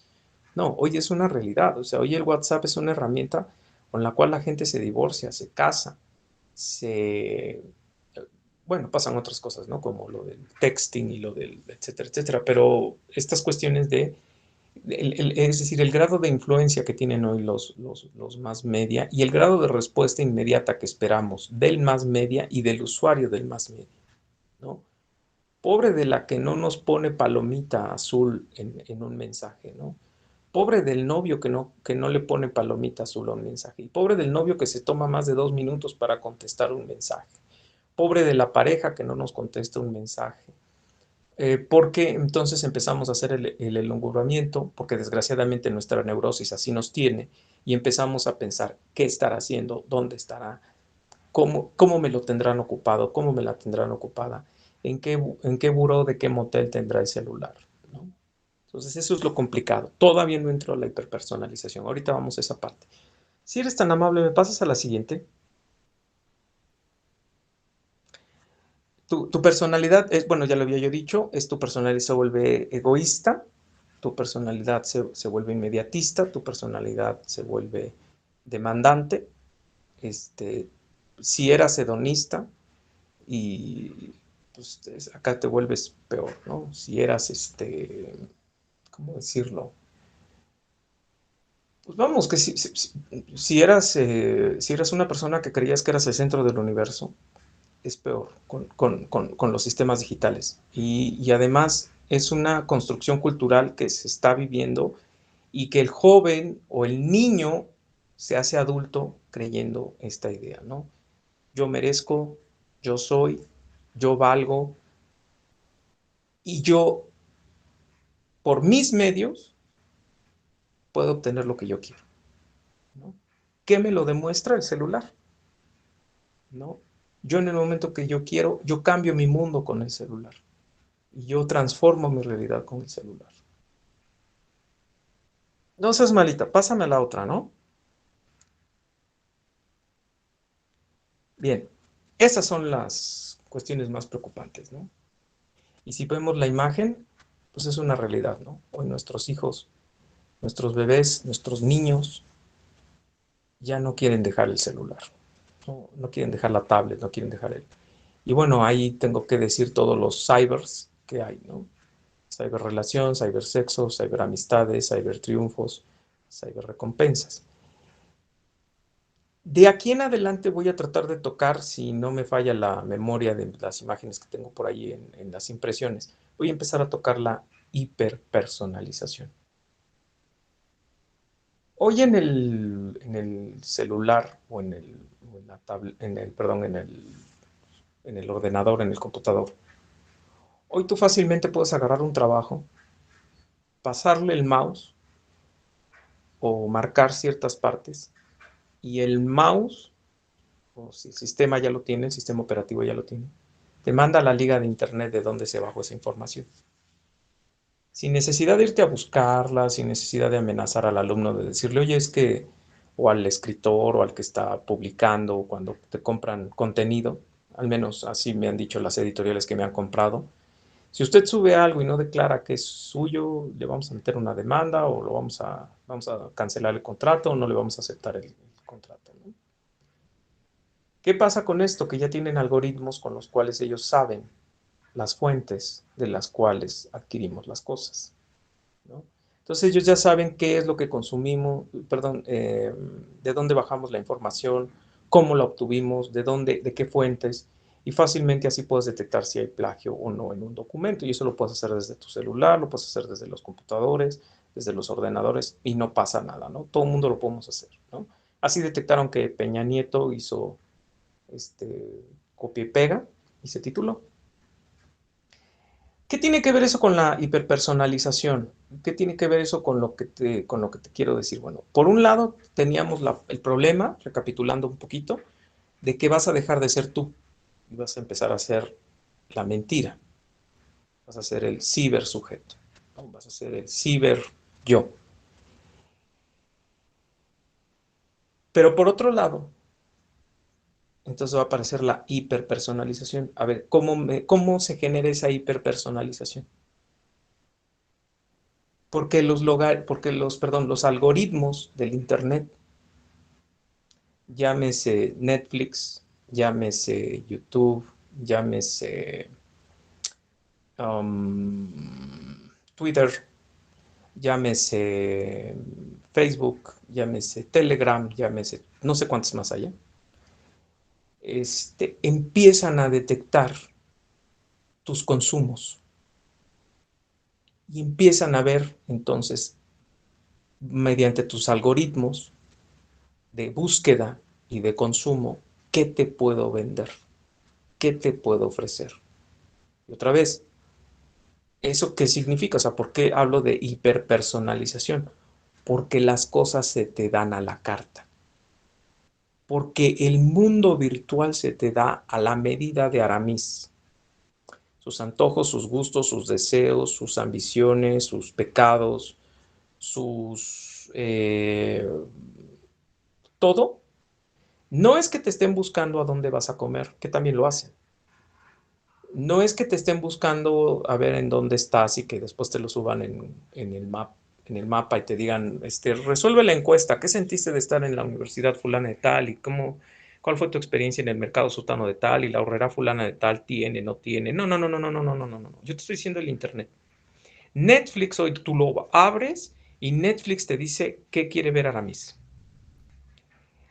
No, hoy es una realidad. O sea, hoy el WhatsApp es una herramienta con la cual la gente se divorcia, se casa, se... Bueno, pasan otras cosas, ¿no? Como lo del texting y lo del etcétera, etcétera. Pero estas cuestiones es decir, el grado de influencia que tienen hoy los más media y el grado de respuesta inmediata que esperamos del más media y del usuario del más media, ¿no? Pobre de la que no nos pone palomita azul en un mensaje, ¿no? Pobre del novio que no le pone palomita azul a un mensaje. Y pobre del novio que se toma más de 2 minutos para contestar un mensaje. Pobre de la pareja que no nos contesta un mensaje. Porque entonces empezamos a hacer el elongamiento, porque desgraciadamente nuestra neurosis así nos tiene, y empezamos a pensar qué estará haciendo, dónde estará, cómo me lo tendrán ocupado, cómo me la tendrán ocupada, en qué buró de qué motel tendrá el celular, ¿no? Entonces eso es lo complicado. Todavía no entró la hiperpersonalización. Ahorita vamos a esa parte. Si eres tan amable, ¿me pasas a la siguiente? Tu personalidad es, bueno, ya lo había yo dicho, es tu personalidad se vuelve egoísta, tu personalidad se vuelve inmediatista, tu personalidad se vuelve demandante, este, si eras hedonista y pues acá te vuelves peor, ¿no? Si eras, ¿cómo decirlo? Pues vamos, que si eras una persona que creías que eras el centro del universo, es peor con los sistemas digitales. Y además es una construcción cultural que se está viviendo y que el joven o el niño se hace adulto creyendo esta idea, ¿no? Yo merezco, yo soy, yo valgo, y yo, por mis medios, puedo obtener lo que yo quiero, ¿no? ¿Qué me lo demuestra el celular? ¿No? Yo en el momento que yo quiero, yo cambio mi mundo con el celular y yo transformo mi realidad con el celular. No seas malita, pásame a la otra, ¿no? Bien, esas son las cuestiones más preocupantes, ¿no? Y si vemos la imagen, pues es una realidad, ¿no? Hoy nuestros hijos, nuestros bebés, nuestros niños ya no quieren dejar el celular, no, no quieren dejar la tablet, no quieren dejar el... Y bueno, ahí tengo que decir todos los cybers que hay, ¿no? Cyberrelación, cibersexo, ciberamistades, cibertriunfos, ciberrecompensas. De aquí en adelante voy a tratar de tocar, si no me falla la memoria de las imágenes que tengo por ahí en las impresiones, voy a empezar a tocar la hiperpersonalización. Hoy en el celular o en la tablet, perdón, en el ordenador, en el computador, hoy tú fácilmente puedes agarrar un trabajo, pasarle el mouse o marcar ciertas partes y el mouse, o si el sistema ya lo tiene, el sistema operativo ya lo tiene, te manda la liga de internet de dónde se bajó esa información. Sin necesidad de irte a buscarla, sin necesidad de amenazar al alumno de decirle, oye, es que, o al escritor o al que está publicando, cuando te compran contenido, al menos así me han dicho las editoriales que me han comprado, si usted sube algo y no declara que es suyo, le vamos a meter una demanda o vamos a cancelar el contrato o no le vamos a aceptar el contrato, ¿no? ¿Qué pasa con esto? Que ya tienen algoritmos con los cuales ellos saben las fuentes de las cuales adquirimos las cosas, ¿no? Entonces ellos ya saben qué es lo que consumimos, perdón, de dónde bajamos la información, cómo la obtuvimos, de qué fuentes, y fácilmente así puedes detectar si hay plagio o no en un documento, y eso lo puedes hacer desde tu celular, lo puedes hacer desde los computadores, desde los ordenadores, y no pasa nada, ¿no? Todo el mundo lo podemos hacer, ¿no? Así detectaron que Peña Nieto hizo copia y pega y se tituló. ¿Qué tiene que ver eso con la hiperpersonalización? ¿Qué tiene que ver eso con lo que te quiero decir? Bueno, por un lado teníamos el problema, recapitulando un poquito, de que vas a dejar de ser tú y vas a empezar a ser la mentira. Vas a ser el cibersujeto, ¿no? Vas a ser el ciber yo. Pero por otro lado, entonces va a aparecer la hiperpersonalización. A ver, ¿cómo se genera esa hiperpersonalización? Porque los algoritmos del Internet, llámese Netflix, llámese YouTube, llámese Twitter, llámese Facebook, llámese Telegram, llámese no sé cuántos más allá, empiezan a detectar tus consumos y empiezan a ver entonces mediante tus algoritmos de búsqueda y de consumo qué te puedo vender, qué te puedo ofrecer. Y otra vez, ¿eso qué significa? O sea, ¿por qué hablo de hiperpersonalización? Porque las cosas se te dan a la carta. Porque el mundo virtual se te da a la medida de Aramis. Sus antojos, sus gustos, sus deseos, sus ambiciones, sus pecados, todo. No es que te estén buscando a dónde vas a comer, que también lo hacen. No es que te estén buscando a ver en dónde estás y que después te lo suban en el mapa y te digan, resuelve la encuesta, ¿qué sentiste de estar en la universidad fulana de tal y cuál fue tu experiencia en el mercado sotano de tal y la horrera fulana de tal tiene, no tiene? No, no, no, no, no, no, no, no, no, no. Yo te estoy diciendo el internet. Netflix hoy tú lo abres y Netflix te dice qué quiere ver Aramis.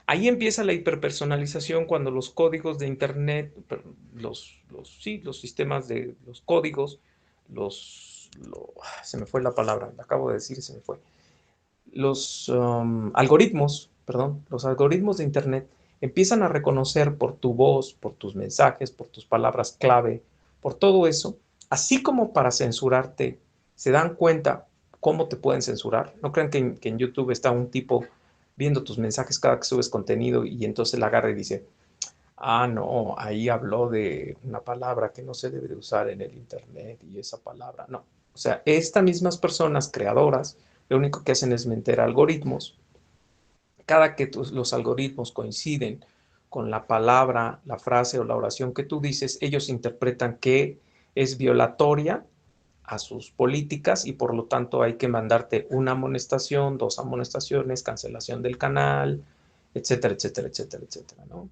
Ahí empieza la hiperpersonalización cuando los códigos de Internet, sí, los sistemas de los códigos, se me fue la palabra, la acabo de decir, se me fue. Los algoritmos, perdón, los algoritmos de Internet empiezan a reconocer por tu voz, por tus mensajes, por tus palabras clave, por todo eso, así como para censurarte, se dan cuenta cómo te pueden censurar. No crean que en YouTube está un tipo viendo tus mensajes cada que subes contenido y entonces la agarra y dice, ah, no, ahí habló de una palabra que no se debe de usar en el internet y esa palabra, no. O sea, estas mismas personas creadoras, lo único que hacen es meter algoritmos. Cada que los algoritmos coinciden con la palabra, la frase o la oración que tú dices, ellos interpretan que es violatoria a sus políticas y por lo tanto hay que mandarte una amonestación, 2 amonestaciones, cancelación del canal, etcétera, etcétera, etcétera, etcétera, ¿no?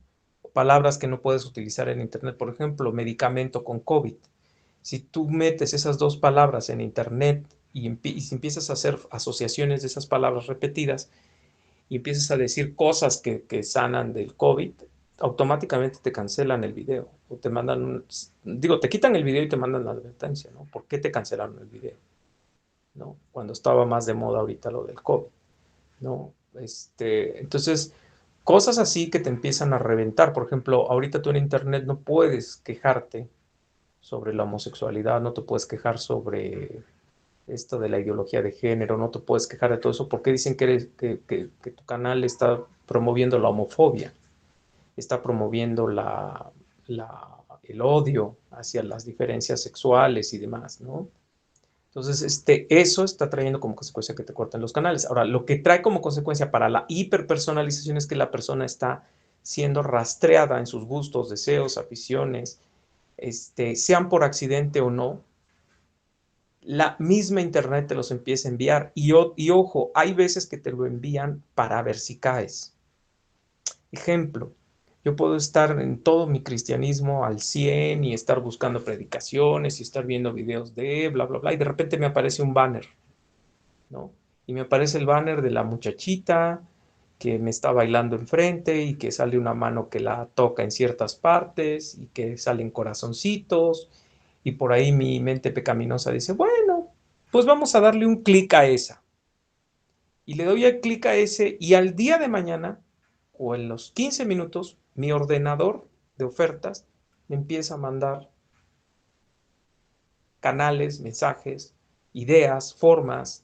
Palabras que no puedes utilizar en internet, por ejemplo, medicamento con COVID. Si tú metes esas 2 palabras en internet y si empiezas a hacer asociaciones de esas palabras repetidas y empiezas a decir cosas que sanan del COVID, automáticamente te cancelan el video o te mandan digo, te quitan el video y te mandan la advertencia, ¿no? ¿Por qué te cancelaron el video? ¿No? Cuando estaba más de moda ahorita lo del COVID, ¿no? Entonces, cosas así que te empiezan a reventar. Por ejemplo, ahorita tú en internet no puedes quejarte sobre la homosexualidad, no te puedes quejar sobre esto de la ideología de género, no te puedes quejar de todo eso porque dicen que tu canal está promoviendo la homofobia, está promoviendo el odio hacia las diferencias sexuales y demás, ¿no? Entonces, eso está trayendo como consecuencia que te corten los canales. Ahora, lo que trae como consecuencia para la hiperpersonalización es que la persona está siendo rastreada en sus gustos, deseos, aficiones, sean por accidente o no, la misma internet te los empieza a enviar. Y ojo, hay veces que te lo envían para ver si caes. Ejemplo, yo puedo estar en todo mi cristianismo al 100 y estar buscando predicaciones y estar viendo videos de bla, bla, bla, y de repente me aparece un banner, ¿no? Y me aparece el banner de la muchachita que me está bailando enfrente y que sale una mano que la toca en ciertas partes y que salen corazoncitos y por ahí mi mente pecaminosa dice, bueno, pues vamos a darle un clic a esa. Y le doy el clic a ese y al día de mañana o en los 15 minutos mi ordenador de ofertas me empieza a mandar canales, mensajes, ideas, formas,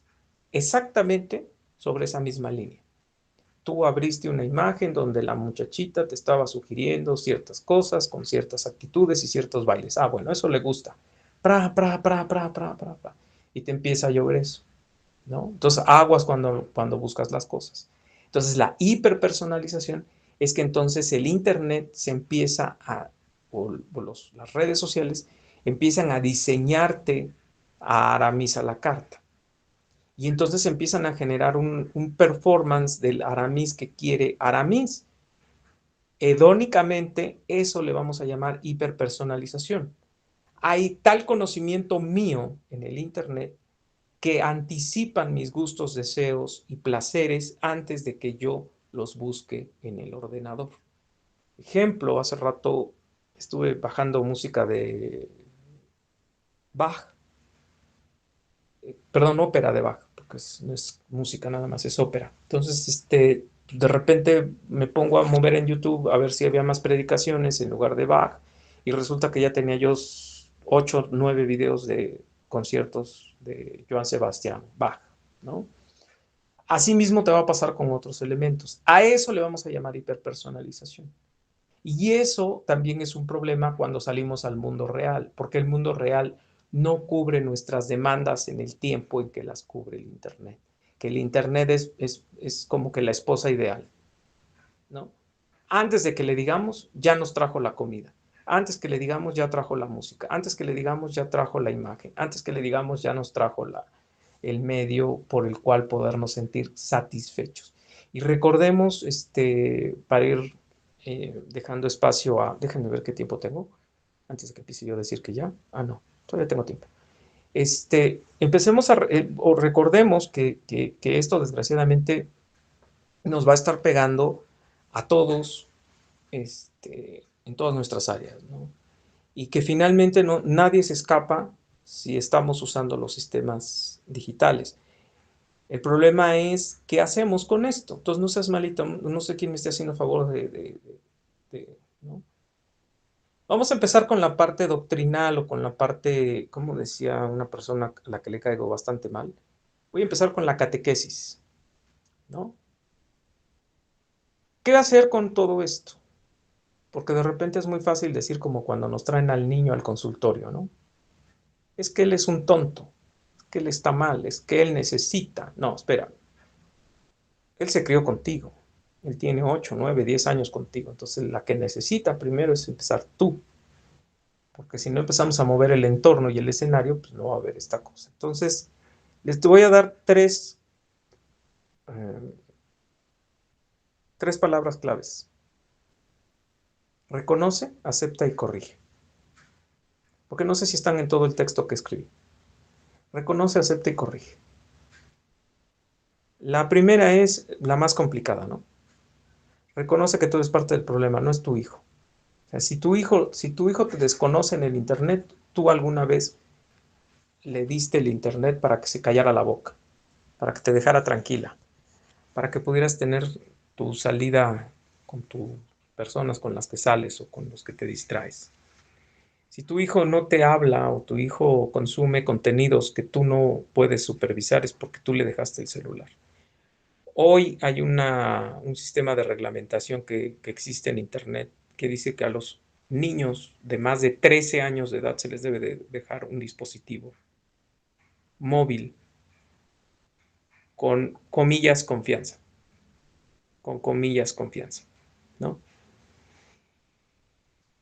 exactamente sobre esa misma línea. Tú abriste una imagen donde la muchachita te estaba sugiriendo ciertas cosas con ciertas actitudes y ciertos bailes. Ah, bueno, eso le gusta. Pra, pra, pra, pra, pra, pra, pra. Y te empieza a llover eso, ¿no? Entonces, aguas cuando buscas las cosas. Entonces, la hiperpersonalización es que entonces el Internet se empieza las redes sociales empiezan a diseñarte a Aramis a la carta. Y entonces empiezan a generar un performance del Aramis que quiere Aramis. Hedónicamente, eso le vamos a llamar hiperpersonalización. Hay tal conocimiento mío en el Internet que anticipan mis gustos, deseos y placeres antes de que yo los busque en el ordenador. Ejemplo, hace rato estuve bajando música de Bach, perdón, ópera de Bach, porque no es música nada más, es ópera. Entonces, de repente me pongo a mover en YouTube a ver si había más predicaciones en lugar de Bach y resulta que ya tenía yo 8, 9 videos de conciertos de Johann Sebastian Bach, ¿no? Asimismo te va a pasar con otros elementos. A eso le vamos a llamar hiperpersonalización. Y eso también es un problema cuando salimos al mundo real, porque el mundo real no cubre nuestras demandas en el tiempo en que las cubre el Internet. Que el Internet es como que la esposa ideal, ¿no? Antes de que le digamos, ya nos trajo la comida. Antes que le digamos, ya trajo la música. Antes que le digamos, ya trajo la imagen. Antes que le digamos, ya nos trajo el medio por el cual podernos sentir satisfechos. Y recordemos, para ir dejando espacio a, déjenme ver qué tiempo tengo, antes de que empiece yo a decir que ya, no, todavía tengo tiempo. Empecemos o recordemos que esto desgraciadamente nos va a estar pegando a todos, en todas nuestras áreas, ¿no? Y que finalmente nadie se escapa si estamos usando los sistemas digitales. El problema es, ¿qué hacemos con esto? Entonces, no seas malito, no sé quién me esté haciendo favor ¿no? Vamos a empezar con la parte doctrinal o con la parte, como decía una persona a la que le caigo bastante mal. Voy a empezar con la catequesis, ¿no? ¿Qué hacer con todo esto? Porque de repente es muy fácil decir como cuando nos traen al niño al consultorio, ¿no? Es que él es un tonto, es que él está mal, es que él necesita. No, espera, él se crió contigo, él tiene 8, 9, 10 años contigo, entonces la que necesita primero es empezar tú, porque si no empezamos a mover el entorno y el escenario, pues no va a haber esta cosa. Entonces, les voy a dar eh, tres palabras claves. Reconoce, acepta y corrige. Porque no sé si están en todo el texto que escribí. Reconoce, acepta y corrige. La primera es la más complicada, ¿no? Reconoce que tú eres parte del problema, no es tu hijo. O sea, si tu hijo te desconoce en el internet, tú alguna vez le diste el internet para que se callara la boca, para que te dejara tranquila, para que pudieras tener tu salida con tus personas con las que sales o con los que te distraes. Si tu hijo no te habla o tu hijo consume contenidos que tú no puedes supervisar, es porque tú le dejaste el celular. Hoy hay un sistema de reglamentación que existe en Internet que dice que a los niños de más de 13 años de edad se les debe de dejar un dispositivo móvil con comillas confianza, con comillas confianza, ¿no?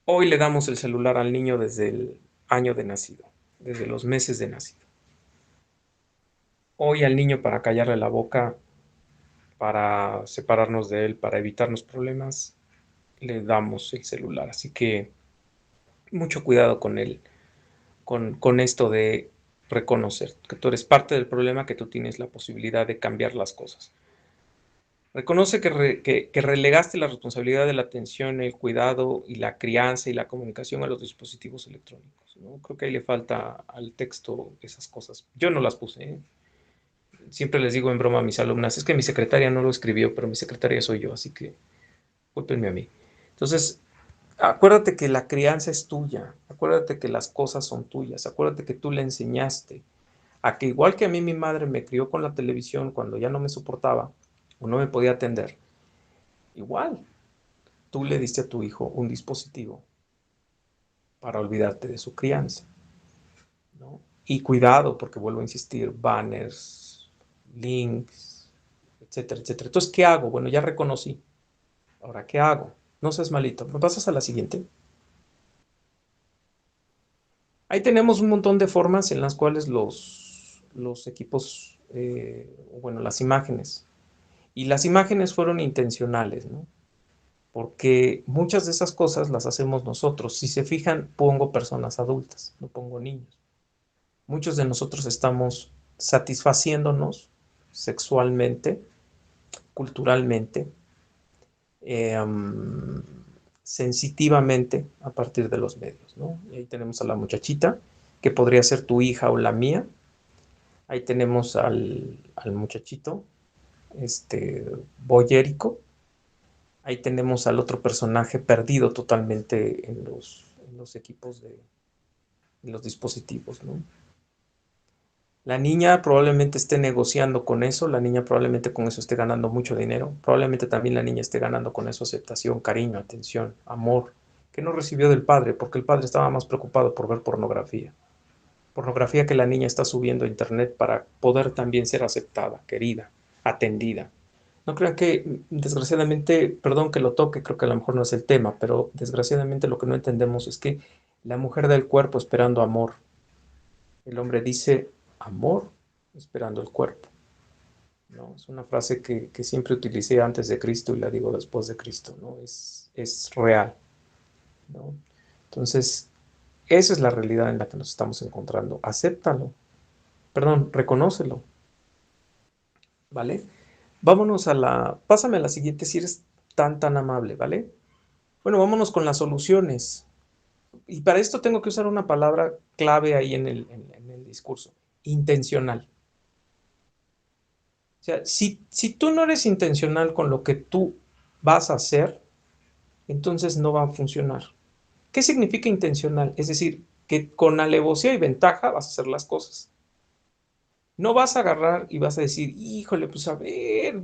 Hoy le damos el celular al niño desde el año de nacido, desde los meses de nacido. Hoy al niño para callarle la boca, para separarnos de él, para evitarnos problemas, le damos el celular. Así que mucho cuidado con él, con esto de reconocer que tú eres parte del problema, que tú tienes la posibilidad de cambiar las cosas. Reconoce que relegaste la responsabilidad de la atención, el cuidado y la crianza y la comunicación a los dispositivos electrónicos, ¿no? Creo que ahí le falta al texto esas cosas. Yo no las puse, ¿eh? Siempre les digo en broma a mis alumnas, es que mi secretaria no lo escribió, pero mi secretaria soy yo, así que cúlpenme a mí. Entonces, acuérdate que la crianza es tuya, acuérdate que las cosas son tuyas, acuérdate que tú le enseñaste a que igual que a mí mi madre me crió con la televisión cuando ya no me soportaba o no me podía atender, igual tú le diste a tu hijo un dispositivo para olvidarte de su crianza, ¿no? Y cuidado, porque vuelvo a insistir, banners, links, etcétera, etcétera. Entonces, ¿qué hago? Bueno, ya reconocí. Ahora, ¿qué hago? No seas malito. ¿Me pasas a la siguiente? Ahí tenemos un montón de formas en las cuales los equipos, bueno, las imágenes. Y las imágenes fueron intencionales, ¿no? Porque muchas de esas cosas las hacemos nosotros. Si se fijan, pongo personas adultas, no pongo niños. Muchos de nosotros estamos satisfaciéndonos sexualmente, culturalmente, um, sensitivamente a partir de los medios, ¿no? Y ahí tenemos a la muchachita, que podría ser tu hija o la mía. Ahí tenemos al muchachito, boyérico. Ahí tenemos al otro personaje perdido totalmente en los equipos en los dispositivos, ¿no? La niña probablemente esté negociando con eso, la niña probablemente con eso esté ganando mucho dinero, probablemente también la niña esté ganando con eso aceptación, cariño, atención, amor, que no recibió del padre, porque el padre estaba más preocupado por ver pornografía. Pornografía que la niña está subiendo a internet para poder también ser aceptada, querida, atendida. No crean que, desgraciadamente, perdón que lo toque, creo que a lo mejor no es el tema, pero desgraciadamente lo que no entendemos es que la mujer da el cuerpo esperando amor. El hombre dice amor esperando el cuerpo, ¿no? Es una frase que siempre utilicé antes de Cristo y la digo después de Cristo, ¿no? Es real, ¿no? Entonces, esa es la realidad en la que nos estamos encontrando. Acéptalo, perdón, reconócelo, ¿vale? Vámonos pásame a la siguiente si eres tan amable, ¿vale? Bueno, vámonos con las soluciones. Y para esto tengo que usar una palabra clave ahí en el discurso, intencional. O sea, si tú no eres intencional con lo que tú vas a hacer, entonces no va a funcionar. ¿Qué significa intencional? Es decir, que con alevosía y ventaja vas a hacer las cosas. No vas a agarrar y vas a decir, híjole, pues a ver,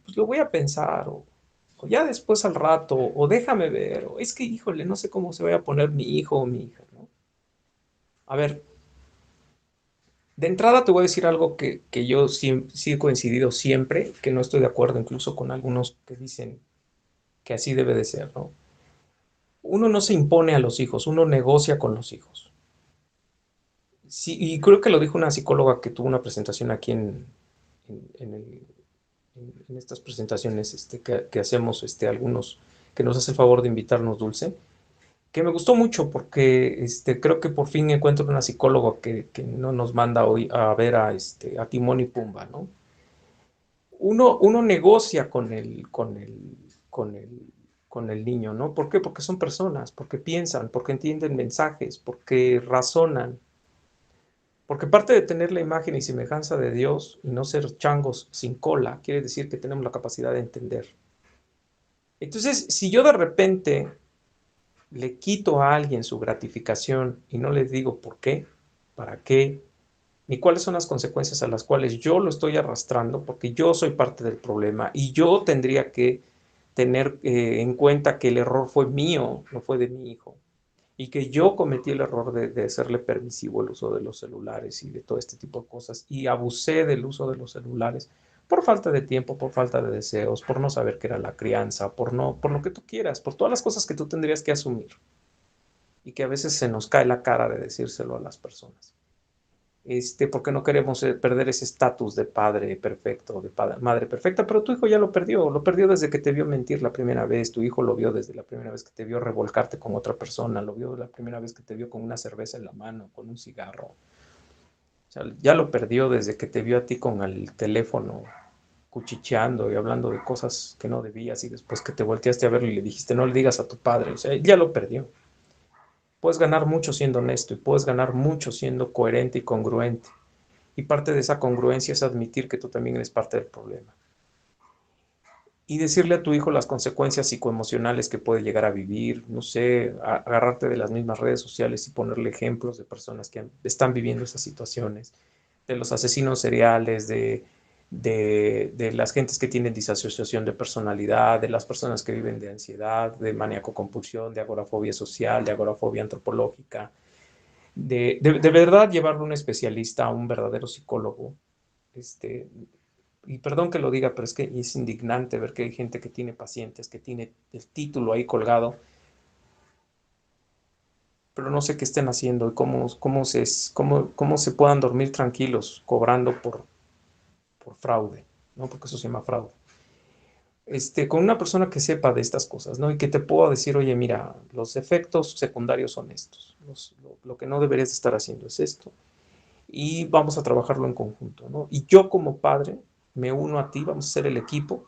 pues lo voy a pensar, o ya después al rato, o déjame ver, o es que, híjole, no sé cómo se vaya a poner mi hijo o mi hija, ¿no? A ver, de entrada te voy a decir algo que yo sí he coincidido siempre, que no estoy de acuerdo incluso con algunos que dicen que así debe de ser, ¿no? Uno no se impone a los hijos, uno negocia con los hijos. Sí, y creo que lo dijo una psicóloga que tuvo una presentación aquí en estas presentaciones que hacemos, algunos que nos hace el favor de invitarnos, Dulce, que me gustó mucho porque creo que por fin encuentro una psicóloga que no nos manda hoy a ver a Timón y Pumba, ¿no? Uno negocia con el niño, ¿no? ¿Por qué? Porque son personas, porque piensan, porque entienden mensajes, porque razonan, porque parte de tener la imagen y semejanza de Dios y no ser changos sin cola, quiere decir que tenemos la capacidad de entender. Entonces, si yo de repente le quito a alguien su gratificación y no les digo por qué, para qué, ni cuáles son las consecuencias a las cuales yo lo estoy arrastrando, porque yo soy parte del problema y yo tendría que tener en cuenta que el error fue mío, no fue de mi hijo, y que yo cometí el error de hacerle permisivo el uso de los celulares y de todo este tipo de cosas, y abusé del uso de los celulares por falta de tiempo, por falta de deseos, por no saber qué era la crianza, por lo que tú quieras, por todas las cosas que tú tendrías que asumir y que a veces se nos cae la cara de decírselo a las personas. Porque no queremos perder ese estatus de padre perfecto, de madre perfecta, pero tu hijo ya lo perdió desde que te vio mentir la primera vez, tu hijo lo vio desde la primera vez que te vio revolcarte con otra persona, lo vio la primera vez que te vio con una cerveza en la mano, con un cigarro, o sea, ya lo perdió desde que te vio a ti con el teléfono cuchicheando y hablando de cosas que no debías y después que te volteaste a verlo y le dijiste no le digas a tu padre, o sea, ya lo perdió. Puedes ganar mucho siendo honesto y puedes ganar mucho siendo coherente y congruente. Y parte de esa congruencia es admitir que tú también eres parte del problema. Y decirle a tu hijo las consecuencias psicoemocionales que puede llegar a vivir, no sé, agarrarte de las mismas redes sociales y ponerle ejemplos de personas que están viviendo esas situaciones, de los asesinos seriales, de las gentes que tienen disasociación de personalidad, de las personas que viven de ansiedad, de maníaco-compulsión, de agorafobia social, de agorafobia antropológica, de verdad llevarlo a un especialista, a un verdadero psicólogo. Y perdón que lo diga, pero es que es indignante ver que hay gente que tiene pacientes, que tiene el título ahí colgado, pero no sé qué estén haciendo y cómo se puedan dormir tranquilos cobrando por fraude, ¿no? Porque eso se llama fraude. Con una persona que sepa de estas cosas, ¿no? Y que te pueda decir, oye, mira, los efectos secundarios son estos, lo que no deberías estar haciendo es esto, y vamos a trabajarlo en conjunto, ¿no? Y yo como padre me uno a ti, vamos a ser el equipo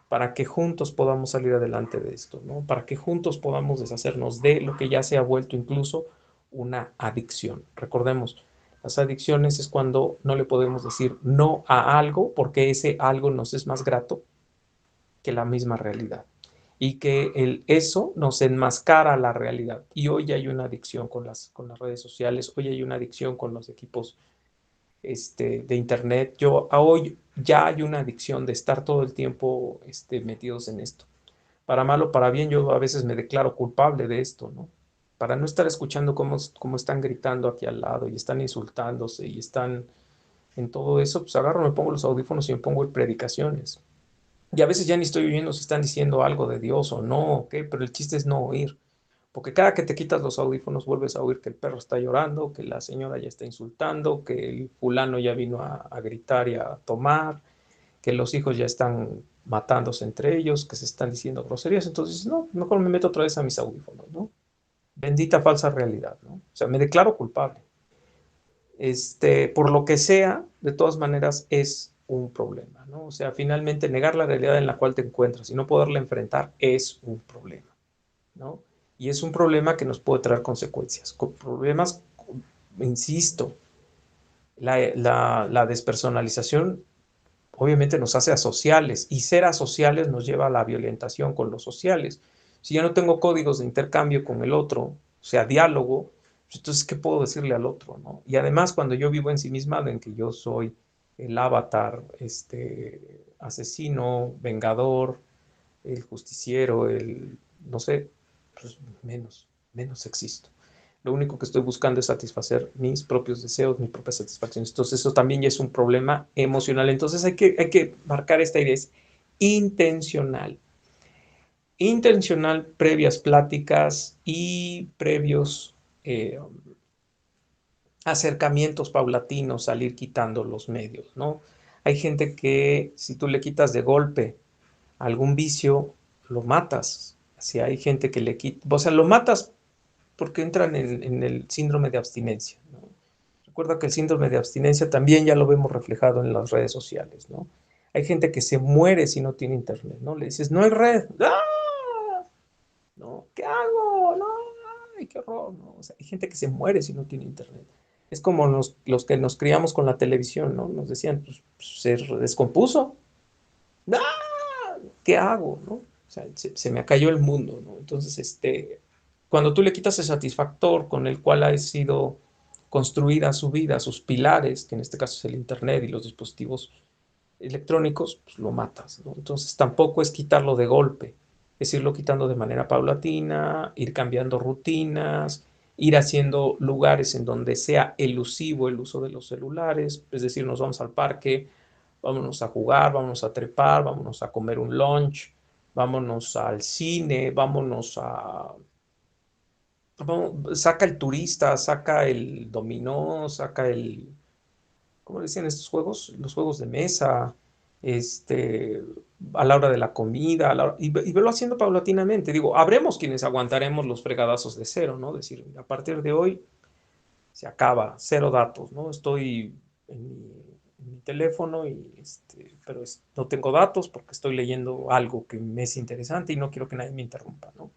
para que juntos podamos salir adelante de esto, ¿no? Para que juntos podamos deshacernos de lo que ya se ha vuelto incluso una adicción. Recordemos, las adicciones es cuando no le podemos decir no a algo porque ese algo nos es más grato que la misma realidad y que eso nos enmascara la realidad. Y hoy hay una adicción con las redes sociales, hoy hay una adicción con los equipos de internet. Hoy ya hay una adicción de estar todo el tiempo metidos en esto. Para mal o para bien, yo a veces me declaro culpable de esto, ¿no? Para no estar escuchando cómo están gritando aquí al lado y están insultándose y están en todo eso, pues agarro, me pongo los audífonos y me pongo predicaciones. Y a veces ya ni estoy oyendo si están diciendo algo de Dios o no, ¿ok? Pero el chiste es no oír. Porque cada que te quitas los audífonos vuelves a oír que el perro está llorando, que la señora ya está insultando, que el fulano ya vino a gritar y a tomar, que los hijos ya están matándose entre ellos, que se están diciendo groserías. Entonces, no, mejor me meto otra vez a mis audífonos, ¿no? Bendita falsa realidad, ¿no? O sea, me declaro culpable. Por lo que sea, de todas maneras es un problema, ¿no? O sea, finalmente negar la realidad en la cual te encuentras y no poderla enfrentar es un problema, ¿no? Y es un problema que nos puede traer consecuencias. Con problemas, insisto, la despersonalización obviamente nos hace asociales y ser asociales nos lleva a la violentación con los sociales. Si yo no tengo códigos de intercambio con el otro, o sea, diálogo, pues entonces, ¿qué puedo decirle al otro, no? Y además, cuando yo vivo ensimismado en que yo soy el avatar, asesino, vengador, el justiciero, no sé, pues menos existo. Lo único que estoy buscando es satisfacer mis propios deseos, mis propias satisfacciones. Entonces eso también ya es un problema emocional. Entonces hay que marcar esta idea, es intencional. Intencional, previas pláticas y previos eh, acercamientos paulatinos al ir quitando los medios, ¿no? Hay gente que si tú le quitas de golpe algún vicio, lo matas. Si hay gente que le quita, o sea, lo matas porque entran en el síndrome de abstinencia, ¿no? Recuerda que el síndrome de abstinencia también ya lo vemos reflejado en las redes sociales, ¿no? Hay gente que se muere si no tiene internet, ¿no? Le dices, no hay red. ¡Ah! ¿No? ¿Qué hago? No, ay, qué horror, ¿no? O sea, hay gente que se muere si no tiene internet. Es como los que nos criamos con la televisión, ¿no? Nos decían, pues, se descompuso. ¡Ah! ¿Qué hago? ¿No? O sea, se me cayó el mundo, ¿no? Entonces, cuando tú le quitas el satisfactor con el cual ha sido construida su vida, sus pilares, que en este caso es el Internet y los dispositivos electrónicos, pues lo matas, ¿no? Entonces tampoco es quitarlo de golpe, es irlo quitando de manera paulatina, ir cambiando rutinas, ir haciendo lugares en donde sea elusivo el uso de los celulares, es decir, nos vamos al parque, vámonos a jugar, vámonos a trepar, vámonos a comer un lunch, vámonos al cine, vámonos a... saca el turista, saca el dominó, saca el... ¿Cómo le decían estos juegos? Los juegos de mesa, este, a la hora de la comida, y velo haciendo paulatinamente. Digo, habremos quienes aguantaremos los fregadazos de cero, ¿no? Decir, a partir de hoy se acaba, cero datos, ¿no? Estoy en mi teléfono, pero no tengo datos porque estoy leyendo algo que me es interesante y no quiero que nadie me interrumpa, ¿no?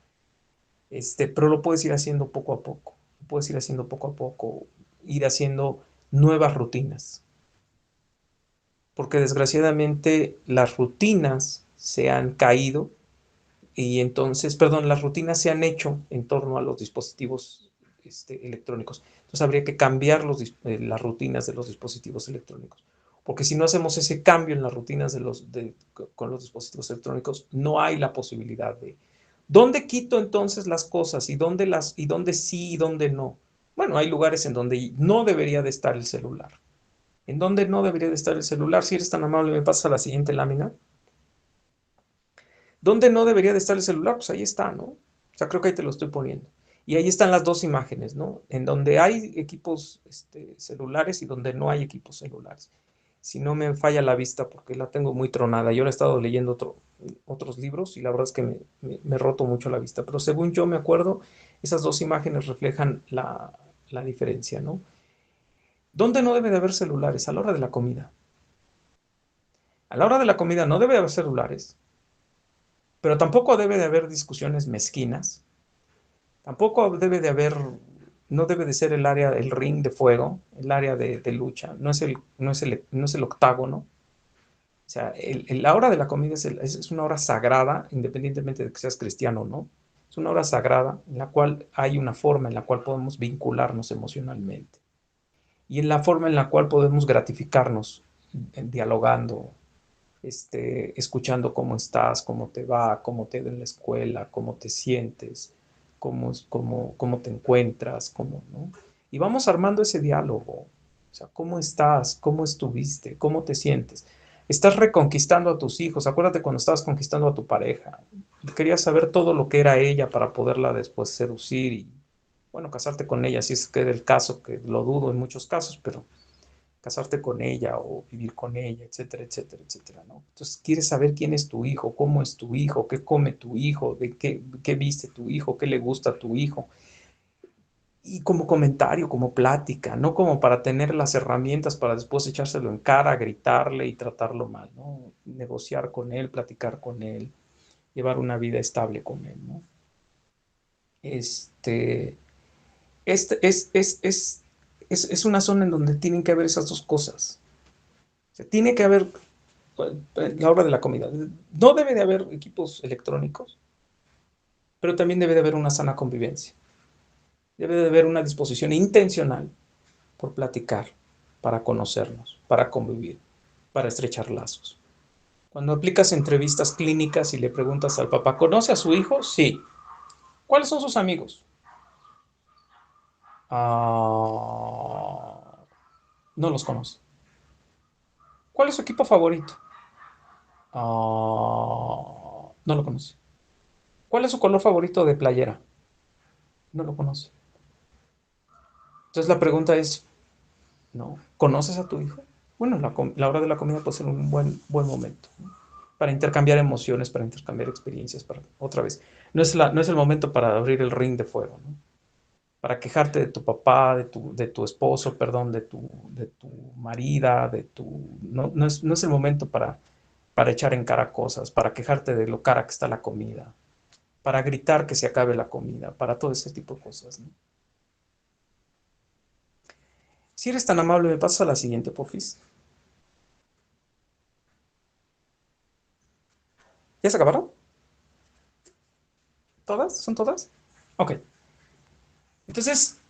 Pero lo puedes ir haciendo poco a poco, lo puedes ir haciendo poco a poco, ir haciendo nuevas rutinas, porque desgraciadamente las rutinas se han caído y entonces, perdón, las rutinas se han hecho en torno a los dispositivos electrónicos. Entonces habría que cambiar las rutinas de los dispositivos electrónicos. Porque si no hacemos ese cambio en las rutinas con los dispositivos electrónicos, no hay la posibilidad de... ¿Dónde quito entonces las cosas? ¿Y dónde sí y dónde no? Bueno, hay lugares en donde no debería de estar el celular. ¿En dónde no debería de estar el celular? Si eres tan amable, me pasas a la siguiente lámina. ¿Dónde no debería de estar el celular? Pues ahí está, ¿no? O sea, creo que ahí te lo estoy poniendo. Y ahí están las dos imágenes, ¿no? En donde hay equipos celulares y donde no hay equipos celulares. Si no me falla la vista porque la tengo muy tronada. Yo he estado leyendo otros libros y la verdad es que me he roto mucho la vista. Pero según yo me acuerdo, esas dos imágenes reflejan la diferencia, ¿no? ¿Dónde no debe de haber celulares? A la hora de la comida. A la hora de la comida no debe de haber celulares, pero tampoco debe de haber discusiones mezquinas. Tampoco debe de haber, no debe de ser el área, el ring de fuego, el área de lucha, no es el octágono. O sea, la hora de la comida es una hora sagrada, independientemente de que seas cristiano o no. Es una hora sagrada en la cual hay una forma en la cual podemos vincularnos emocionalmente y en la forma en la cual podemos gratificarnos dialogando, escuchando cómo estás, cómo te va, cómo te va en la escuela, cómo te sientes, cómo te encuentras, ¿no? Y vamos armando ese diálogo. O sea, ¿cómo estás? ¿Cómo estuviste? ¿Cómo te sientes? Estás reconquistando a tus hijos. Acuérdate cuando estabas conquistando a tu pareja. Querías saber todo lo que era ella para poderla después seducir y, bueno, casarte con ella, si es que era el caso, que lo dudo en muchos casos, pero casarte con ella o vivir con ella, etcétera, etcétera, etcétera, ¿no? Entonces, quieres saber quién es tu hijo, cómo es tu hijo, qué come tu hijo, de qué viste tu hijo, qué le gusta a tu hijo. Y como comentario, como plática, no como para tener las herramientas para después echárselo en cara, gritarle y tratarlo mal, ¿no? Negociar con él, platicar con él, llevar una vida estable con él, ¿no? Este, es una zona en donde tienen que haber esas dos cosas. O sea, tiene que haber la hora de la comida. No debe de haber equipos electrónicos, pero también debe de haber una sana convivencia. Debe de haber una disposición intencional por platicar, para conocernos, para convivir, para estrechar lazos. Cuando aplicas entrevistas clínicas y le preguntas al papá, ¿conoce a su hijo? Sí. ¿Cuáles son sus amigos? Ah, no los conoce. ¿Cuál es su equipo favorito? No lo conoce. ¿Cuál es su color favorito de playera? No lo conoce. Entonces la pregunta es, ¿no? ¿Conoces a tu hijo? Bueno, la hora de la comida puede ser un buen momento, ¿no? Para intercambiar emociones, para intercambiar experiencias, para otra vez. No es el momento para abrir el ring de fuego, ¿no? Para quejarte de tu papá, de tu esposo, perdón, de tu marida, no es el momento para echar en cara cosas, para quejarte de lo cara que está la comida, para gritar que se acabe la comida, para todo ese tipo de cosas, ¿no? Si eres tan amable, me pasas a la siguiente, porfis. ¿Ya se acabaron? ¿Todas? ¿Son todas? Ok. Entonces,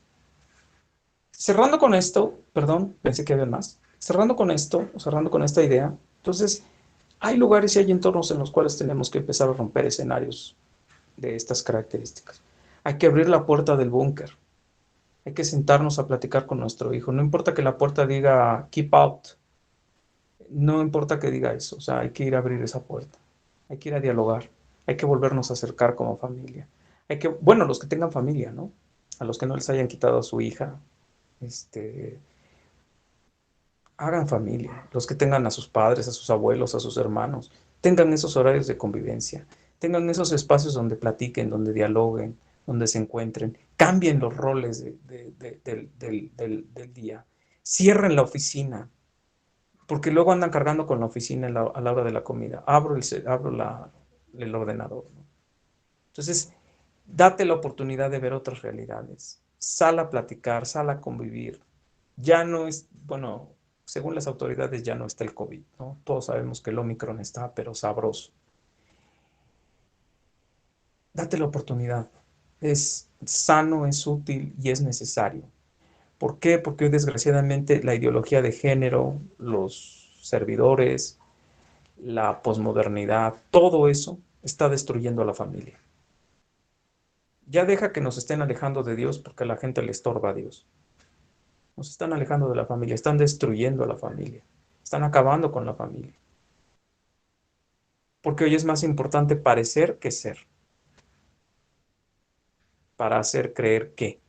cerrando con esto, perdón, pensé que había más. Cerrando con esto, o cerrando con esta idea, entonces, hay lugares y hay entornos en los cuales tenemos que empezar a romper escenarios de estas características. Hay que abrir la puerta del búnker. Hay que sentarnos a platicar con nuestro hijo. No importa que la puerta diga keep out. No importa que diga eso. O sea, hay que ir a abrir esa puerta. Hay que ir a dialogar. Hay que volvernos a acercar como familia. Bueno, los que tengan familia, ¿no? A los que no les hayan quitado a su hija, este, hagan familia. Los que tengan a sus padres, a sus abuelos, a sus hermanos, tengan esos horarios de convivencia. Tengan esos espacios donde platiquen, donde dialoguen, donde se encuentren. Cambien los roles del día. Cierren la oficina, porque luego andan cargando con la oficina a la hora de la comida. Abro el ordenador, ¿no? Entonces, date la oportunidad de ver otras realidades. Sal a platicar, sal a convivir. Ya no es, bueno, según las autoridades ya no está el COVID, ¿no? Todos sabemos que el Omicron está, pero sabroso. Date la oportunidad. Es sano, es útil y es necesario. ¿Por qué? Porque hoy desgraciadamente la ideología de género, los servidores, la posmodernidad, todo eso está destruyendo a la familia. Ya deja que nos estén alejando de Dios porque a la gente le estorba a Dios. Nos están alejando de la familia, están destruyendo a la familia, están acabando con la familia. Porque hoy es más importante parecer que ser, para hacer creer que.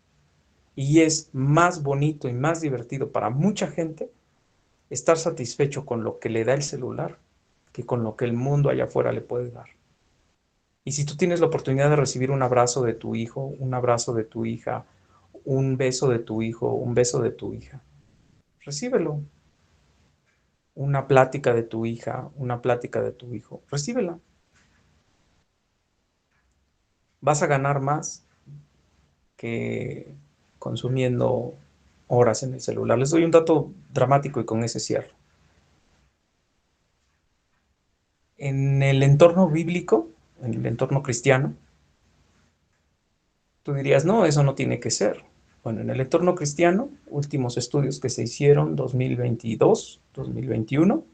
Y es más bonito y más divertido para mucha gente estar satisfecho con lo que le da el celular que con lo que el mundo allá afuera le puede dar. Y si tú tienes la oportunidad de recibir un abrazo de tu hijo, un abrazo de tu hija, un beso de tu hijo, un beso de tu hija, recíbelo. Una plática de tu hija, una plática de tu hijo, recíbela. Vas a ganar más que consumiendo horas en el celular. Les doy un dato dramático y con ese cierro. En el entorno bíblico, en el entorno cristiano, tú dirías, no, eso no tiene que ser. Bueno, en el entorno cristiano, últimos estudios que se hicieron 2022, 2021,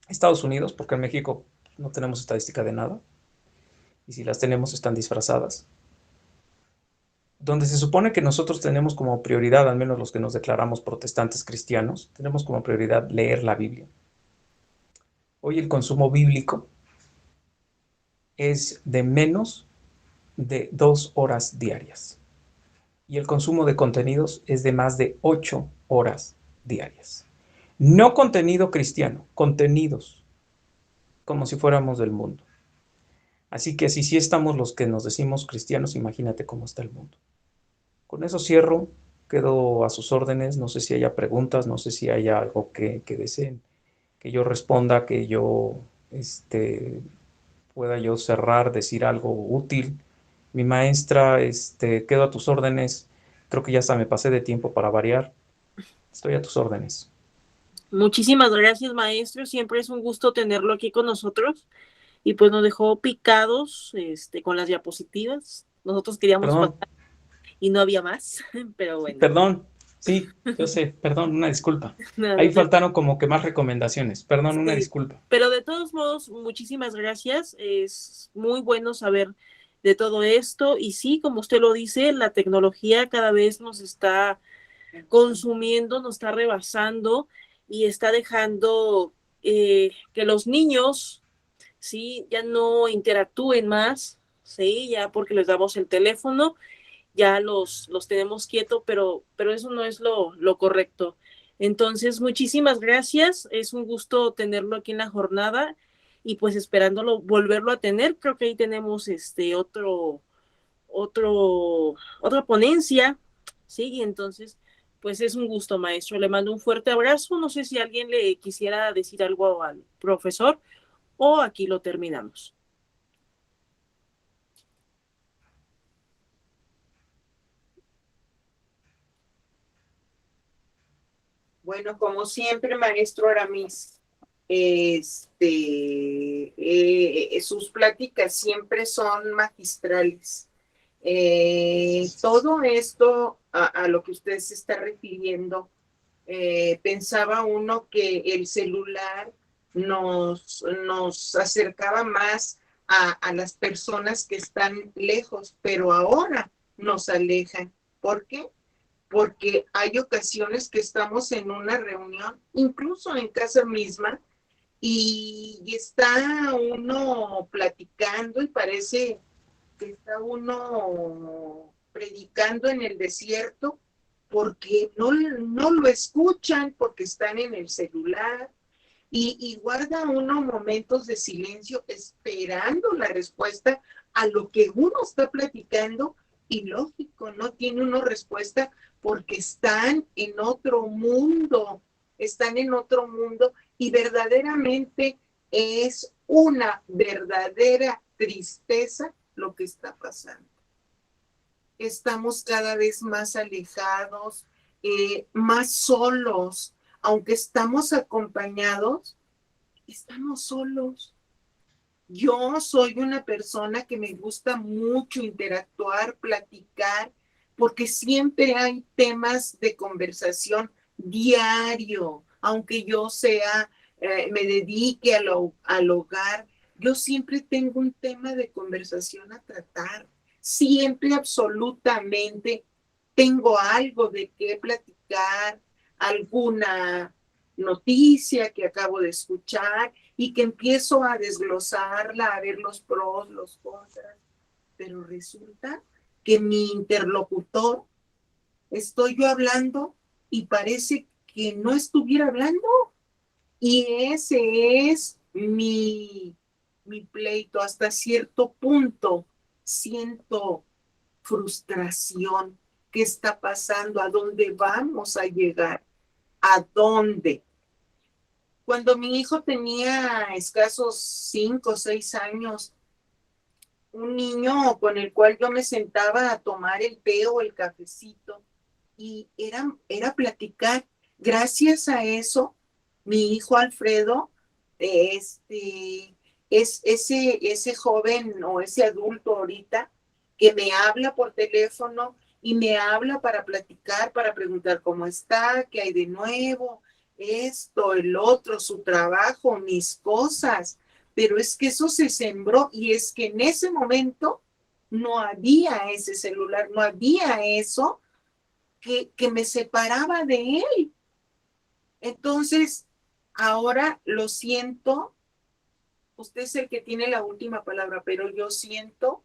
Estados Unidos, porque en México no tenemos estadística de nada, y si las tenemos están disfrazadas, donde se supone que nosotros tenemos como prioridad, al menos los que nos declaramos protestantes cristianos, tenemos como prioridad leer la Biblia. Hoy el consumo bíblico es de menos de 2 horas diarias y el consumo de contenidos es de más de 8 horas diarias. No contenido cristiano, contenidos, como si fuéramos del mundo. Así que si sí estamos los que nos decimos cristianos, imagínate cómo está el mundo. Con eso cierro, quedo a sus órdenes, no sé si haya preguntas, no sé si haya algo que deseen que yo responda, que yo pueda yo cerrar, decir algo útil. Mi maestra, quedo a tus órdenes, creo que ya hasta me pasé de tiempo para variar, estoy a tus órdenes. Muchísimas gracias, maestro. Siempre es un gusto tenerlo aquí con nosotros. y pues nos dejó picados con las diapositivas. Nosotros queríamos Perdón, pasar y no había más, pero bueno, perdón. Sí, yo sé, perdón, una disculpa. no, Ahí no te faltaron como que más recomendaciones. Perdón, una sí. disculpa. Pero de todos modos, muchísimas gracias. Es muy bueno saber de todo esto. Y sí, como usted lo dice, la tecnología cada vez nos está consumiendo, nos está rebasando y está dejando que los niños, sí, ya no interactúen más, sí, ya porque les damos el teléfono ya los tenemos quietos, pero eso no es lo correcto. Entonces, muchísimas gracias. Es un gusto tenerlo aquí en la jornada y pues esperándolo volverlo a tener. Creo que ahí tenemos otra ponencia. Sí, y entonces, pues es un gusto, maestro. Le mando un fuerte abrazo. No sé si alguien le quisiera decir algo al profesor o aquí lo terminamos. Bueno, como siempre, maestro Aramis, sus pláticas siempre son magistrales. Todo esto a lo que usted se está refiriendo, pensaba uno que el celular nos acercaba más a las personas que están lejos, pero ahora nos alejan. ¿Por qué? Porque hay ocasiones que estamos en una reunión, incluso en casa misma, y está uno platicando y parece que está uno predicando en el desierto porque no lo escuchan, porque están en el celular y guarda uno momentos de silencio esperando la respuesta a lo que uno está platicando y lógico, no tiene uno respuesta porque están en otro mundo y verdaderamente es una verdadera tristeza lo que está pasando. Estamos cada vez más alejados, más solos, aunque estamos acompañados, estamos solos. Yo soy una persona que me gusta mucho interactuar, platicar, porque siempre hay temas de conversación diario, aunque yo me dedique al hogar, yo siempre tengo un tema de conversación a tratar. Siempre, absolutamente, tengo algo de qué platicar, alguna noticia que acabo de escuchar y que empiezo a desglosarla, a ver los pros, los contras, pero resulta que mi interlocutor, estoy yo hablando y parece que no estuviera hablando y ese es mi pleito. Hasta cierto punto siento frustración. ¿Qué está pasando? ¿A dónde vamos a llegar? ¿A dónde? Cuando mi hijo tenía escasos 5 o 6 años, un niño con el cual yo me sentaba a tomar el té o el cafecito y era platicar. Gracias a eso, mi hijo Alfredo, es ese joven o ese adulto ahorita que me habla por teléfono y me habla para platicar, para preguntar cómo está, qué hay de nuevo, esto, el otro, su trabajo, mis cosas. Pero es que eso se sembró y es que en ese momento no había ese celular, no había eso que me separaba de él. Entonces, ahora lo siento, usted es el que tiene la última palabra, pero yo siento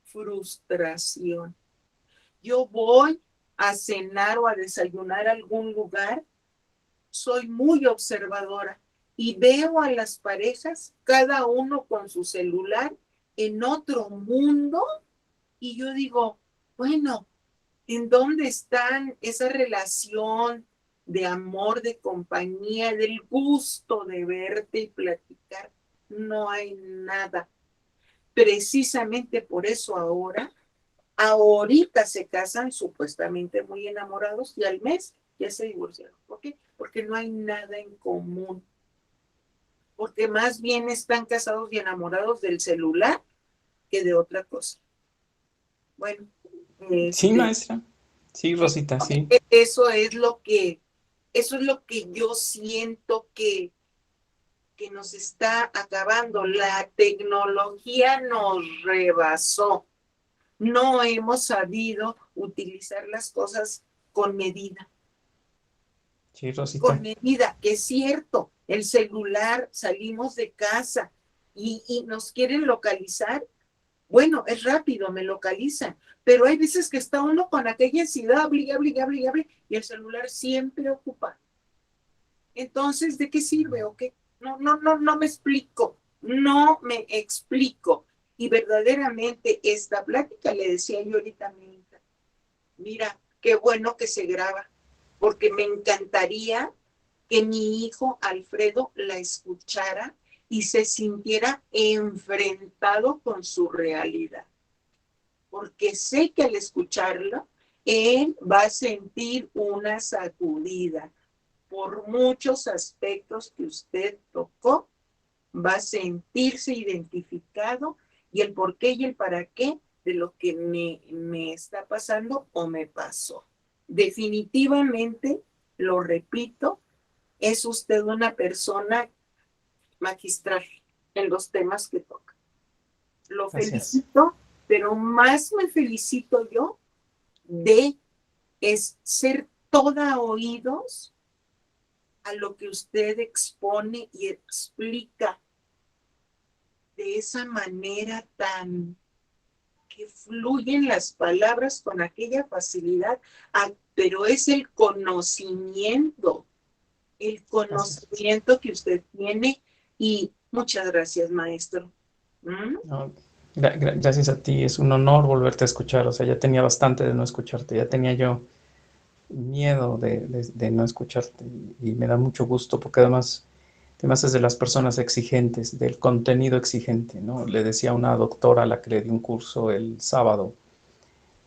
frustración. Yo voy a cenar o a desayunar a algún lugar, soy muy observadora y veo a las parejas, cada uno con su celular, en otro mundo, y yo digo, bueno, ¿en dónde están esa relación de amor, de compañía, del gusto de verte y platicar? No hay nada. Precisamente por eso ahorita se casan supuestamente muy enamorados y al mes ya se divorciaron. ¿Por qué? Porque no hay nada en común. porque más bien están casados y enamorados del celular que de otra cosa. Bueno, Sí, maestra. Sí, Rosita, sí. eso es lo que yo siento que nos está acabando. La tecnología nos rebasó. No hemos sabido utilizar las cosas con medida. Sí, Con Rosita. medida, que es cierto, el celular, salimos de casa y nos quieren localizar. Bueno, es rápido, me localizan, pero hay veces que está uno con aquella ansiedad, hable, y el celular siempre ocupa. Entonces, ¿de qué sirve o qué? No me explico, no me explico. Y verdaderamente esta plática, le decía yo ahorita a mi hija, mira, qué bueno que se graba, porque me encantaría que mi hijo Alfredo la escuchara y se sintiera enfrentado con su realidad. Porque sé que al escucharlo, él va a sentir una sacudida. Por muchos aspectos que usted tocó, va a sentirse identificado y el por qué y el para qué de lo que me está pasando o me pasó. Definitivamente, lo repito, es usted una persona magistral en los temas que toca. Lo Gracias. felicito, pero más me felicito yo de ser toda oídos a lo que usted expone y explica de esa manera tan que fluyen las palabras con aquella facilidad, pero es el Gracias. conocimiento que usted tiene y muchas gracias, maestro. ¿Mm? No, gracias a ti, es un honor volverte a escuchar. O sea, ya tenía bastante de no escucharte, ya tenía yo miedo de no escucharte y me da mucho gusto porque además es de las personas exigentes, del contenido exigente, ¿no? Le decía a una doctora a la que le di un curso el sábado,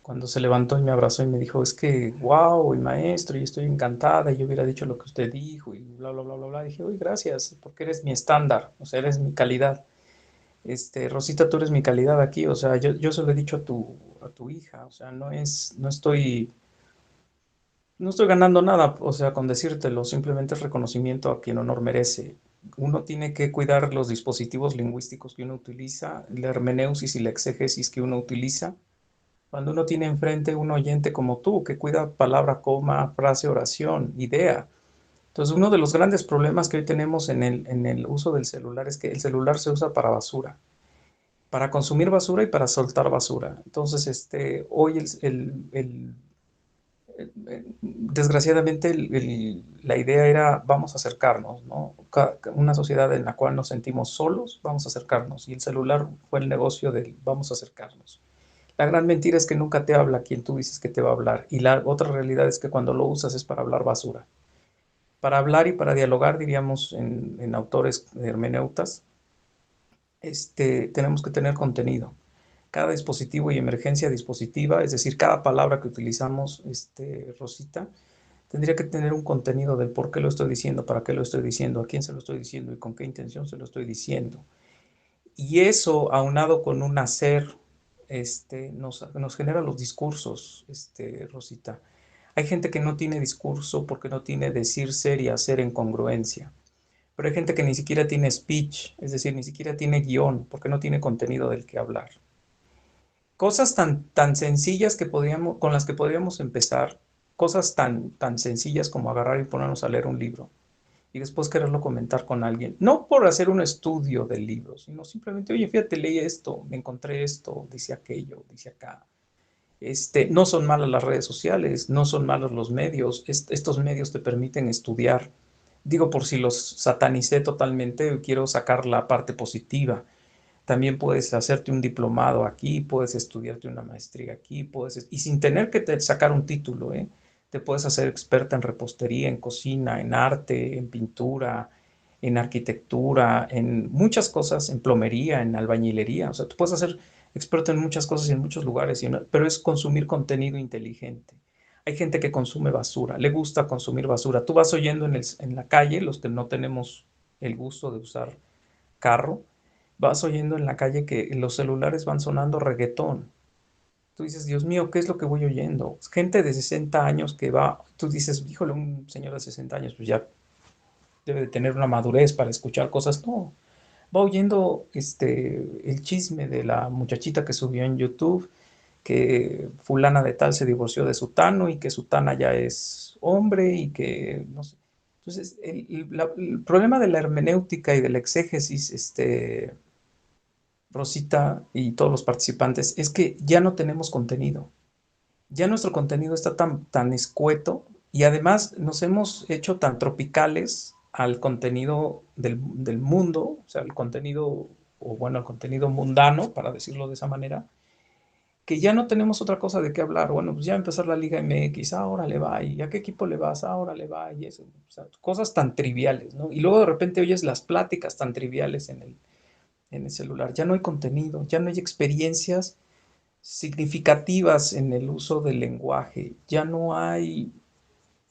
cuando se levantó y me abrazó y me dijo, es que, wow, y maestro, y estoy encantada, y yo hubiera dicho lo que usted dijo, y bla, bla, bla, bla, bla. Dije, uy, gracias, porque eres mi estándar, o sea, eres mi calidad. Rosita, tú eres mi calidad aquí, o sea, yo se lo he dicho a tu hija, o sea, no estoy ganando nada, o sea, con decírtelo, simplemente es reconocimiento a quien honor merece. Uno tiene que cuidar los dispositivos lingüísticos que uno utiliza, la hermeneusis y la exégesis que uno utiliza. Cuando uno tiene enfrente un oyente como tú, que cuida palabra, coma, frase, oración, idea. Entonces, uno de los grandes problemas que hoy tenemos en el uso del celular es que el celular se usa para basura, para consumir basura y para soltar basura. Entonces, hoy desgraciadamente la idea era vamos a acercarnos, ¿no? Una sociedad en la cual nos sentimos solos, vamos a acercarnos. Y el celular fue el negocio del vamos a acercarnos. La gran mentira es que nunca te habla quien tú dices que te va a hablar. Y la otra realidad es que cuando lo usas es para hablar basura. Para hablar y para dialogar, diríamos en autores hermeneutas, tenemos que tener contenido. Cada dispositivo y emergencia dispositiva, es decir, cada palabra que utilizamos, Rosita, tendría que tener un contenido del por qué lo estoy diciendo, para qué lo estoy diciendo, a quién se lo estoy diciendo y con qué intención se lo estoy diciendo. Y eso, aunado con un hacer, nos genera los discursos, Rosita. Hay gente que no tiene discurso porque no tiene decir, ser y hacer en congruencia. Pero hay gente que ni siquiera tiene speech, es decir, ni siquiera tiene guión porque no tiene contenido del que hablar. Cosas tan sencillas con las que podríamos empezar, cosas tan sencillas como agarrar y ponernos a leer un libro y después quererlo comentar con alguien. No por hacer un estudio del libro, sino simplemente, oye, fíjate, leí esto, me encontré esto, dice aquello, dice acá. No son malas las redes sociales, no son malos los medios. Estos medios te permiten estudiar. Digo, por si los satanicé totalmente, quiero sacar la parte positiva. También puedes hacerte un diplomado aquí, puedes estudiarte una maestría aquí, y sin tener que sacar un título, ¿eh? Te puedes hacer experta en repostería, en cocina, en arte, en pintura, en arquitectura, en muchas cosas, en plomería, en albañilería. O sea, tú puedes hacer experto en muchas cosas y en muchos lugares, pero es consumir contenido inteligente. Hay gente que consume basura, le gusta consumir basura. Tú vas oyendo en la calle, los que no tenemos el gusto de usar carro, vas oyendo en la calle que los celulares van sonando reggaetón. Tú dices, Dios mío, ¿qué es lo que voy oyendo? Gente de 60 años que va, tú dices, híjole, un señor de 60 años, pues ya debe de tener una madurez para escuchar cosas. No, va oyendo el chisme de la muchachita que subió en YouTube, que fulana de tal se divorció de sutano y que sutana ya es hombre y que no sé. Entonces, el problema de la hermenéutica y de la exégesis, Rosita y todos los participantes, es que ya no tenemos contenido. Ya nuestro contenido está tan escueto y además nos hemos hecho tan tropicales al contenido del mundo, o sea, el contenido, o bueno, el contenido mundano, para decirlo de esa manera, que ya no tenemos otra cosa de qué hablar. Bueno, pues ya empezar la Liga MX, ahora le va, y a qué equipo le vas, ahora le va, y eso, o sea, cosas tan triviales, ¿no? Y luego de repente oyes las pláticas tan triviales en el celular. Ya no hay contenido, ya no hay experiencias significativas en el uso del lenguaje, ya no hay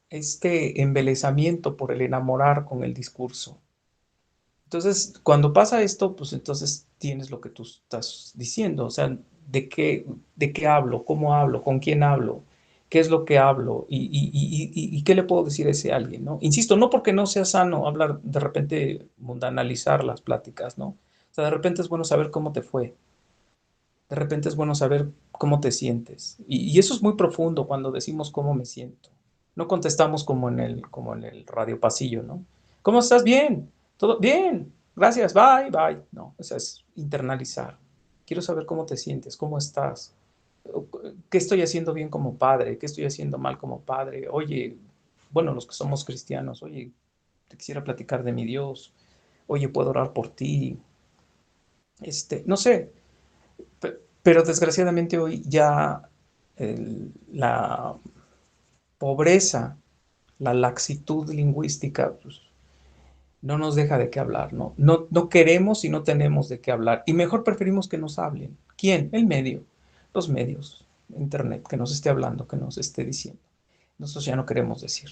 este embelezamiento por el enamorar con el discurso. Entonces, cuando pasa esto, pues entonces tienes lo que tú estás diciendo, o sea, de qué hablo, cómo hablo, con quién hablo, qué es lo que hablo y qué le puedo decir a ese alguien, ¿no? Insisto, no porque no sea sano hablar, de repente mundanalizar las pláticas, ¿no? O sea, de repente es bueno saber cómo te fue, de repente es bueno saber cómo te sientes. Y eso es muy profundo cuando decimos cómo me siento. No contestamos como en el radio pasillo, ¿no? ¿Cómo estás? Bien. ¿Todo bien? Gracias. Bye, bye. No, o sea, es internalizar. Quiero saber cómo te sientes, cómo estás. ¿Qué estoy haciendo bien como padre? ¿Qué estoy haciendo mal como padre? Oye, bueno, los que somos cristianos, oye, te quisiera platicar de mi Dios. Oye, puedo orar por ti. No sé, pero desgraciadamente hoy ya la pobreza, la laxitud lingüística, pues, no nos deja de qué hablar, ¿no? No queremos y no tenemos de qué hablar. Y mejor preferimos que nos hablen. ¿Quién? El medio, los medios, Internet, que nos esté hablando, que nos esté diciendo. Nosotros ya no queremos decir,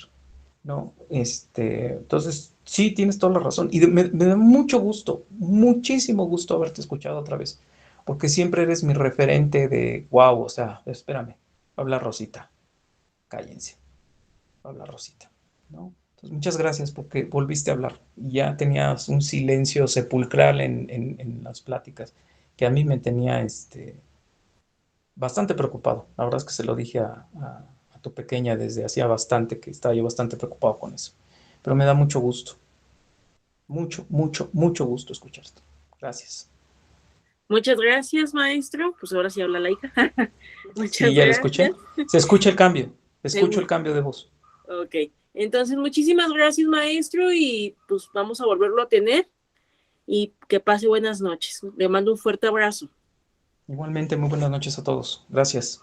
¿no? Entonces, sí, tienes toda la razón. Y me da mucho gusto, muchísimo gusto haberte escuchado otra vez, porque siempre eres mi referente de, wow, o sea, espérame, habla Rosita, cállense, habla Rosita, ¿no? Entonces, muchas gracias porque volviste a hablar. Ya tenías un silencio sepulcral en las pláticas que a mí me tenía bastante preocupado. La verdad es que se lo dije a tu pequeña desde hacía bastante, que estaba yo bastante preocupado con eso. Pero me da mucho gusto, mucho, mucho, mucho gusto escucharte. Gracias. Muchas gracias, maestro. Pues ahora sí habla la hija. Sí, Muchas ya le escuché. gracias. Se escucha el cambio. Escucho el Seguro. cambio de voz. Ok. Entonces, muchísimas gracias, maestro, y pues vamos a volverlo a tener y que pase buenas noches. Le mando un fuerte abrazo. Igualmente, muy buenas noches a todos. Gracias.